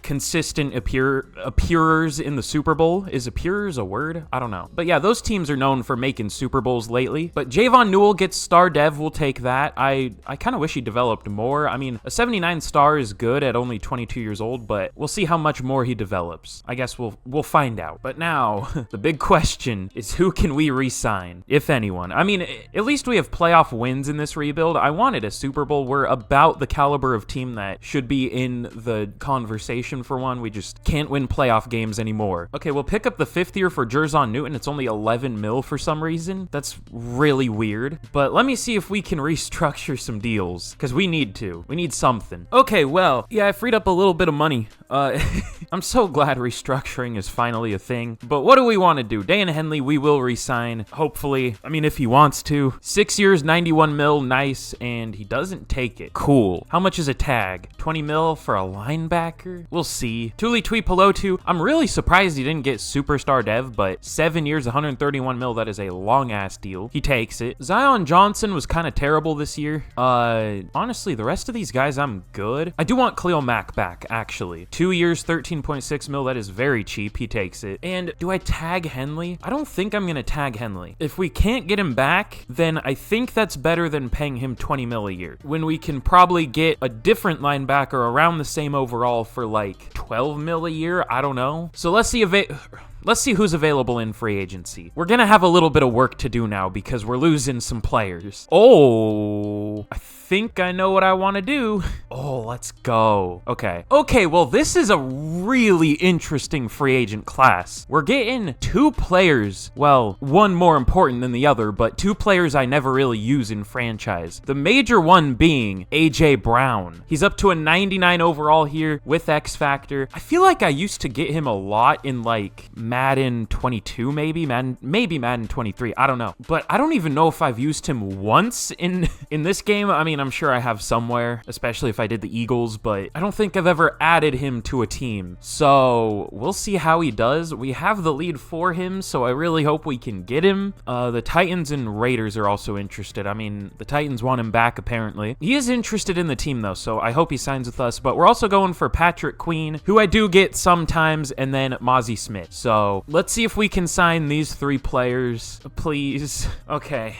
consistent appearers in the Super Bowl. Is appearers a word? I don't know. But yeah, those teams are known for making Super Bowls lately. But Javon Newell gets star dev. We'll take that. I kind of wish he developed more. I mean, a 79 star is good at only 22 years old, but we'll see how much more he develops. I guess we'll find out. But now, the big question is who can we re-sign, if anyone? I mean, at least we have playoff wins in this rebuild. I wanted a Super Bowl. We're about the caliber of team that should be in the conversation for one. We just can't win playoff games anymore. Okay, we'll pick up the 5th year for Jerzon Newton. It's only 11 mil for some reason. That's really weird. But let me see if we can restructure some deals, because we need to. We need something. Okay, well, yeah, I freed up a little bit of money. I'm so glad restructuring is finally a thing. But what do we want to do? Dan Henley, we will resign. Hopefully. I mean, if he wants to. 6 years, 91 mil. Nice. And he doesn't take it. Cool. How much is a tag? 20 mil for a linebacker? We'll see. Tuli Tuipulotu. I'm really surprised he didn't get superstar dev, but 7 years, 131 mil. That is a long ass deal. He takes it. Zion Johnson was kind of terrible this year. Honestly, the rest of these guys, I'm good. I do want Khalil Mack back, actually. 2 years, 13.6 mil. That is very cheap. He takes it. And do I tag Henley? I don't think I'm going to tag Henley. If we can't get him back, then I think that's better than paying him 20 mil a year. When we can probably get a different linebacker around the same overall for like 12 mil a year. I don't know. So let's see who's available in free agency. We're gonna have a little bit of work to do now because we're losing some players. Oh, I think I know what I want to do. Oh, let's go. Okay, well, this is a really interesting free agent class. We're getting 2 players. Well, one more important than the other, but 2 players I never really use in franchise. The major one being AJ Brown. He's up to a 99 overall here with X Factor. I feel like I used to get him a lot in like Madden 22, maybe Madden 23. I don't know, but I don't even know if I've used him once in this game. I mean, I'm sure I have somewhere, especially if I did the Eagles, but I don't think I've ever added him to a team. So we'll see how he does. We have the lead for him, so I really hope we can get him. The Titans and Raiders are also interested. I mean, the Titans want him back, apparently. He is interested in the team, though, so I hope he signs with us, but we're also going for Patrick Queen, who I do get sometimes, and then Mozzie Smith. So let's see if we can sign these 3 players, please. Okay,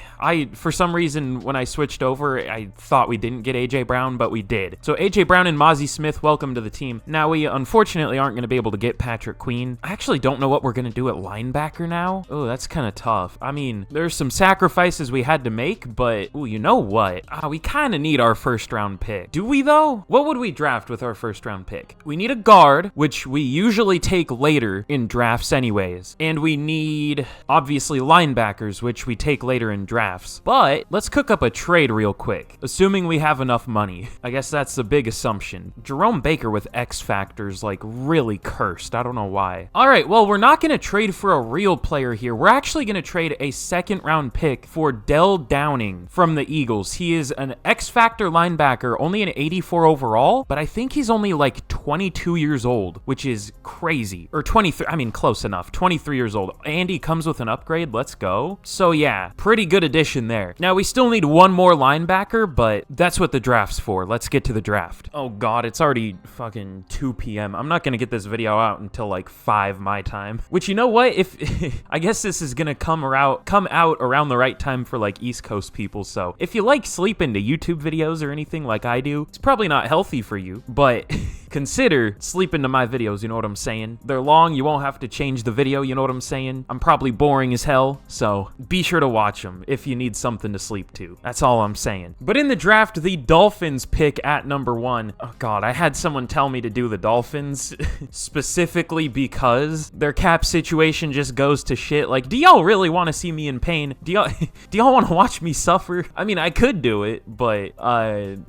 for some reason, when I switched over, I thought we didn't get AJ Brown, but we did. So AJ Brown and Mozzie Smith, welcome to the team. Now, we unfortunately aren't going to be able to get Patrick Queen. I actually don't know what we're going to do at linebacker now. Oh, that's kind of tough. I mean, there's some sacrifices we had to make, but ooh, you know what? We kind of need our first round pick. Do we, though? What would we draft with our first round pick? We need a guard, which we usually take later in drafts anyways. And we need, obviously, linebackers, which we take later in drafts. But let's cook up a trade real quick, assuming we have enough money. I guess that's the big assumption. Jerome Baker with X Factors, like, really cursed. I don't know why. All right, well, we're not going to trade for a real player here. We're actually going to trade a second round pick for Dell Downing from the Eagles. He is an X Factor linebacker, only an 84 overall, but I think he's only like 22 years old, which is crazy. Or 23, I mean, close enough. 23 years old. And he comes with an upgrade. Let's go. So yeah, pretty good addition there. Now, we still need one more linebacker, but that's what the draft's for. Let's get to the draft. Oh God, it's already fucking 2 p.m. I'm not gonna get this video out until like 5 my time. Which, you know what? If I guess this is gonna come out around the right time for like East Coast people. So if you like sleeping to YouTube videos or anything like I do, it's probably not healthy for you, but consider sleeping to my videos, you know what I'm saying? They're long, you won't have to change the video, you know what I'm saying? I'm probably boring as hell, so be sure to watch them if you need something to sleep to. That's all I'm saying. But in the draft, the Dolphins pick at number 1. Oh God, I had someone tell me to do the Dolphins specifically because their cap situation just goes to shit. Like, do y'all really want to see me in pain? Do y'all want to watch me suffer? I mean, I could do it, but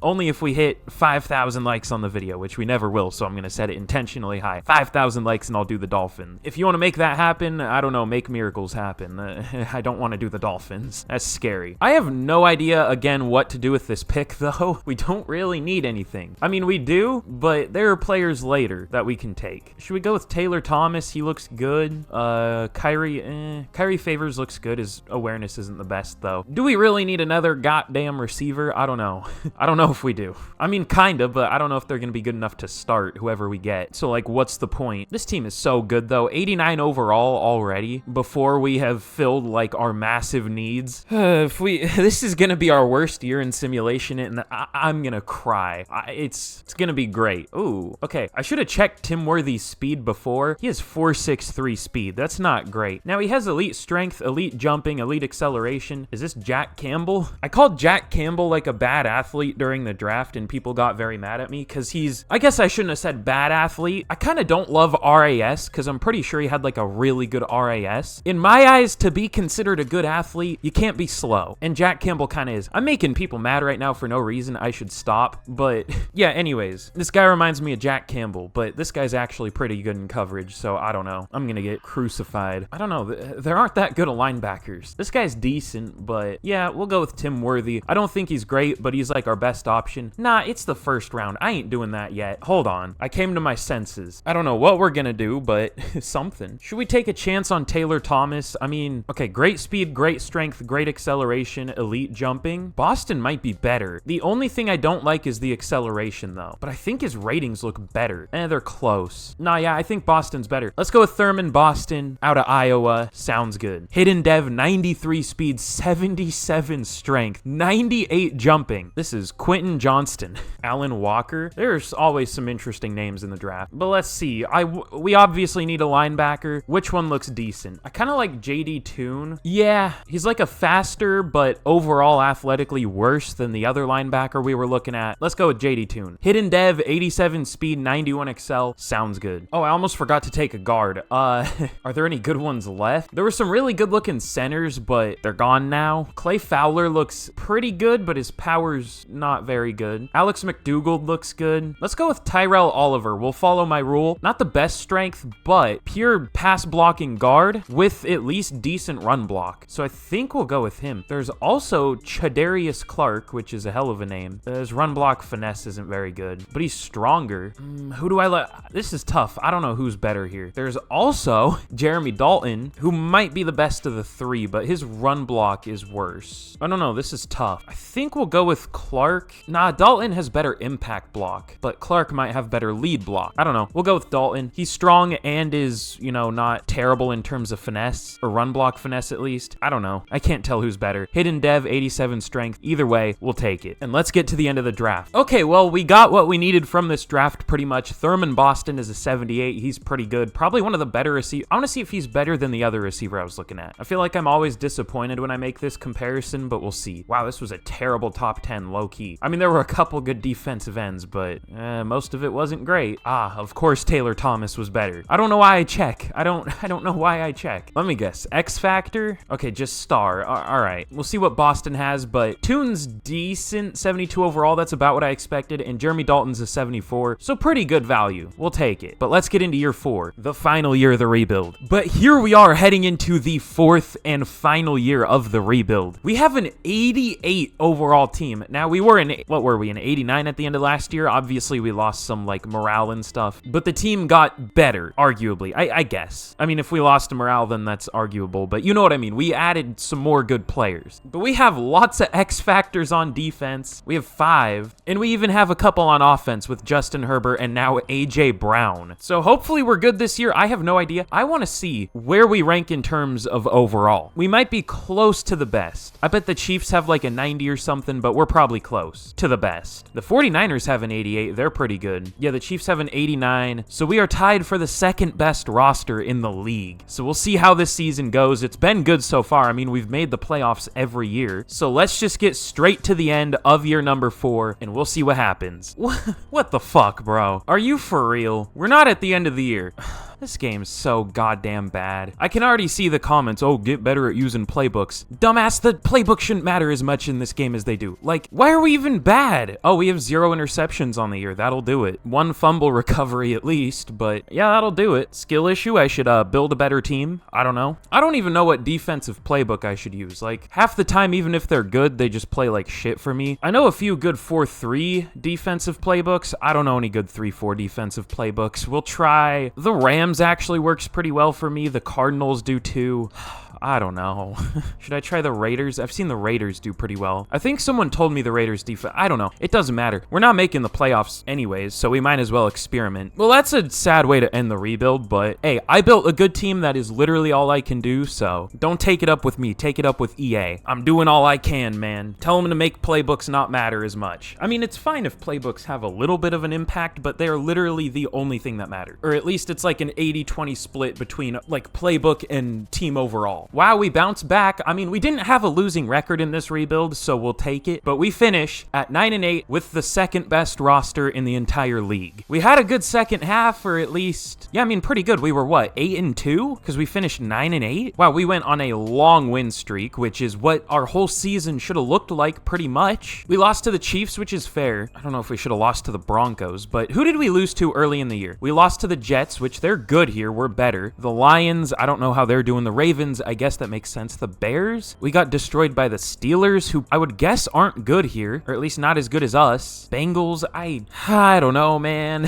only if we hit 5,000 likes on the video, which we never will, so I'm going to set it intentionally high. 5,000 likes and I'll do the Dolphin. If you want to make that happen, I don't know, make miracles happen. I don't want to do the Dolphins. That's scary. I have no idea, again, what to do with this pick, though. We don't really need anything. I mean, we do, but there are players later that we can take. Should we go with Taylor Thomas? He looks good. Kyrie Favors looks good. His awareness isn't the best, though. Do we really need another goddamn receiver? I don't know. I don't know if we do. I mean, kinda, but I don't know if they're going to be good enough to start whoever we get. So, like, what's the point? This team is so good, though. 89 overall already before we have filled, like, our massive needs. This is going to be our worst year in simulation, and I'm going to cry. It's going to be great. Ooh, okay. I should have checked Tim Worthy's speed before. He has 4.63 speed. That's not great. Now, he has elite strength, elite jumping, elite acceleration. Is this Jack Campbell? I called Jack Campbell, like, a bad athlete during the draft, and people got very mad at me because I guess I I shouldn't have said bad athlete. I kind of don't love RAS because I'm pretty sure he had like a really good RAS. In my eyes, to be considered a good athlete, you can't be slow. And Jack Campbell kind of is. I'm making people mad right now for no reason. I should stop. But yeah, anyways, this guy reminds me of Jack Campbell, but this guy's actually pretty good in coverage, so I don't know. I'm gonna get crucified. I don't know. There aren't that good of linebackers. This guy's decent, but yeah, we'll go with Tim Worthy. I don't think he's great, but he's like our best option. Nah, it's the first round. I ain't doing that yet. Hold on. I came to my senses. I don't know what we're gonna do, but something. Should we take a chance on Taylor Thomas? I mean, okay, great speed, great strength, great acceleration, elite jumping. Boston might be better. The only thing I don't like is the acceleration, though. But I think his ratings look better. They're close. Nah, yeah, I think Boston's better. Let's go with Thurman Boston out of Iowa. Sounds good. Hidden Dev, 93 speed, 77 strength, 98 jumping. This is Quentin Johnston. Alan Walker. There's always some interesting names in the draft. But let's see. We obviously need a linebacker. Which one looks decent? I kind of like JD Toon. Yeah, he's like a faster, but overall athletically worse than the other linebacker we were looking at. Let's go with JD Toon. Hidden Dev, 87 speed, 91 excel. Sounds good. Oh, I almost forgot to take a guard. Are there any good ones left? There were some really good looking centers, but they're gone now. Clay Fowler looks pretty good, but his power's not very good. Alex McDougald looks good. Let's go with Tyrell Oliver. We'll follow my rule. Not the best strength, but pure pass blocking guard with at least decent run block. So I think we'll go with him. There's also Chadarius Clark, which is a hell of a name. His run block finesse isn't very good, but he's stronger. Who do I let? This is tough. I don't know who's better here. There's also Jeremy Dalton, who might be the best of the three, but his run block is worse. I don't know. This is tough. I think we'll go with Clark. Nah, Dalton has better impact block, but Clark might have better lead block. I don't know. We'll go with Dalton. He's strong and is, you know, not terrible in terms of finesse, or run block finesse at least. I don't know. I can't tell who's better. Hidden Dev, 87 strength. Either way, we'll take it. And let's get to the end of the draft. Okay, well, we got what we needed from this draft pretty much. Thurman Boston is a 78. He's pretty good. Probably one of the better receivers. I want to see if he's better than the other receiver I was looking at. I feel like I'm always disappointed when I make this comparison, but we'll see. Wow, this was a terrible top 10, low-key. I mean, there were a couple good defensive ends, but most of it wasn't great. Of course Taylor Thomas was better. I don't know why I check. I don't know why I check. Let me guess. X Factor? Okay, just star. All right. We'll see what Boston has, but Toon's decent. 72 overall. That's about what I expected. And Jeremy Dalton's a 74. So pretty good value. We'll take it. But let's get into year 4, the final year of the rebuild. But here we are heading into the 4th and final year of the rebuild. We have an 88 overall team. Now, we were in, what were we, in 89 at the end of last year? Obviously, we lost some, like, morale and stuff. But the team got better, arguably, I guess. I mean, if we lost morale, then that's arguable. But you know what I mean. We added some more good players. But we have lots of X factors on defense. We have 5. And we even have a couple on offense with Justin Herbert and now A.J. Brown. So hopefully we're good this year. I have no idea. I want to see where we rank in terms of overall. We might be close to the best. I bet the Chiefs have like a 90 or something, but we're probably close to the best. The 49ers have an 88. They're pretty good. Yeah, the Chiefs have an 89. So we are tied for the second best roster in the league. So we'll see how this season goes. It's been good so far. I mean, we've made the playoffs every year. So let's just get straight to the end of year number 4 and we'll see what happens. What the fuck, bro? Are you for real? We're not at the end of the year. This game's so goddamn bad. I can already see the comments, oh, get better at using playbooks. Dumbass, the playbook shouldn't matter as much in this game as they do. Like, why are we even bad? Oh, we have 0 interceptions on the year. That'll do it. 1 fumble recovery at least, but yeah, that'll do it. Skill issue, I should build a better team. I don't know. I don't even know what defensive playbook I should use. Like, half the time, even if they're good, they just play like shit for me. I know a few good 4-3 defensive playbooks. I don't know any good 3-4 defensive playbooks. We'll try the Rams. Actually works pretty well for me. The Cardinals do too. I don't know. Should I try the Raiders? I've seen the Raiders do pretty well. I think someone told me the Raiders defense. I don't know. It doesn't matter. We're not making the playoffs anyways, so we might as well experiment. Well, that's a sad way to end the rebuild, but hey, I built a good team that is literally all I can do, so don't take it up with me. Take it up with EA. I'm doing all I can, man. Tell them to make playbooks not matter as much. I mean, it's fine if playbooks have a little bit of an impact, but they're literally the only thing that matters. Or at least it's like an 80-20 split between like playbook and team overall. overall. Wow, we bounced back. I mean, we didn't have a losing record in this rebuild, so we'll take it. But we finish at 9-8 with the second best roster in the entire league. We had a good second half, or at least, yeah, I mean, pretty good. We were what, 8-2? Because we finished 9-8? Wow, we went on a long win streak, which is what our whole season should have looked like pretty much. We lost to the Chiefs, which is fair. I don't know if we should have lost to the Broncos, but who did we lose to early in the year? We lost to the Jets, which they're good here. We're better. The Lions, I don't know how they're doing. The Ravens, I guess that makes sense. The Bears, we got destroyed by the Steelers, who I would guess aren't good here, or at least not as good as us. Bengals, I don't know, man.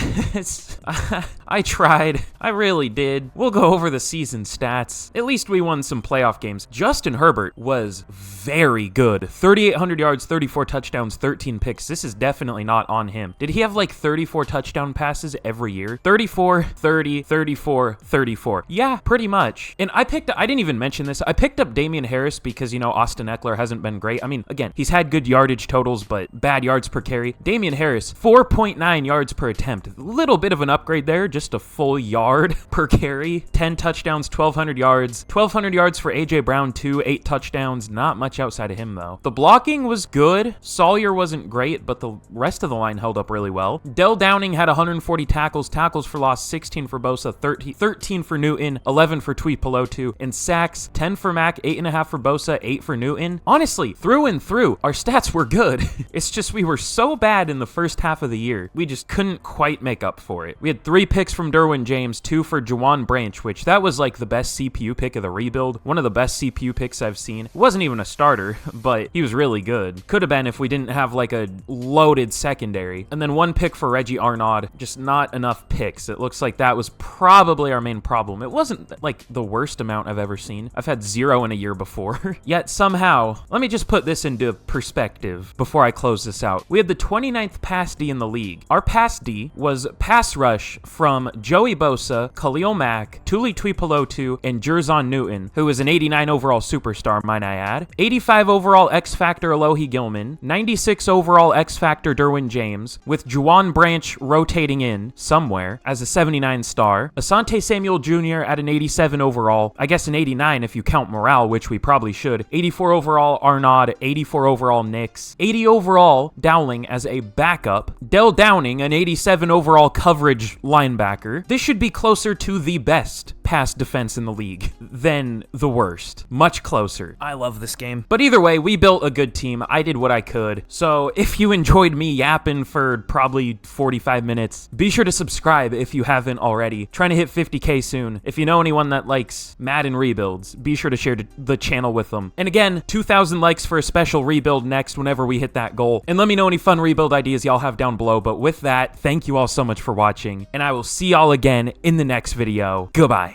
I tried. I really did. We'll go over the season stats. At least we won some playoff games. Justin Herbert was very good. 3,800 yards, 34 touchdowns, 13 picks. This is definitely not on him. Did he have like 34 touchdown passes every year? 34, 30, 34, 34. Yeah, pretty much. And I didn't even mention this. I picked up Damian Harris because, you know, Austin Eckler hasn't been great. I mean, again, he's had good yardage totals, but bad yards per carry. Damian Harris, 4.9 yards per attempt. A little bit of an upgrade there, just a full yard per carry. 10 touchdowns, 1,200 yards. 1,200 yards for A.J. Brown, too. 8 touchdowns. Not much outside of him, though. The blocking was good. Sawyer wasn't great, but the rest of the line held up really well. Dell Downing had 140 tackles. Tackles for loss, 16 for Bosa, 13 for Newton, 11 for Tuipulotu, and sacks, 10 for Mack, 8.5 for Bosa, 8 for Newton. Honestly, through and through, our stats were good. It's just we were so bad in the first half of the year. We just couldn't quite make up for it. We had 3 picks from Derwin James, 2 for Juwan Branch, which that was like the best CPU pick of the rebuild. One of the best CPU picks I've seen. It wasn't even a starter, but he was really good. Could have been if we didn't have like a loaded secondary. And then 1 pick for Reggie Arnaud. Just not enough picks. It looks like that was probably our main problem. It wasn't like the worst amount I've ever seen. I've had 0 in a year before. Yet somehow, let me just put this into perspective before I close this out. We had the 29th pass D in the league. Our pass D was pass rush from Joey Bosa, Khalil Mack, Tuli Tuipulotu, and Jerzon Newton, who is an 89 overall superstar, might I add. 85 overall X Factor Alohi Gilman, 96 overall X Factor Derwin James, with Juwan Branch rotating in somewhere as a 79 star. Asante Samuel Jr. at an 87 overall, I guess an 89 if you count morale, which we probably should. 84 overall Arnaud, 84 overall Nix, 80 overall Dowling as a backup. Dell Downing, an 87 overall coverage linebacker. This should be closer to the best pass defense in the league than the worst. Much closer. I love this game. But either way, we built a good team. I did what I could. So if you enjoyed me yapping for probably 45 minutes, be sure to subscribe if you haven't already. Trying to hit 50K soon. If you know anyone that likes Madden rebuilds, be sure to share the channel with them. And again, 2,000 likes for a special rebuild next whenever we hit that goal. And let me know any fun rebuild ideas y'all have down below. But with that, thank you all so much for watching, and I will see y'all again in the next video. Goodbye.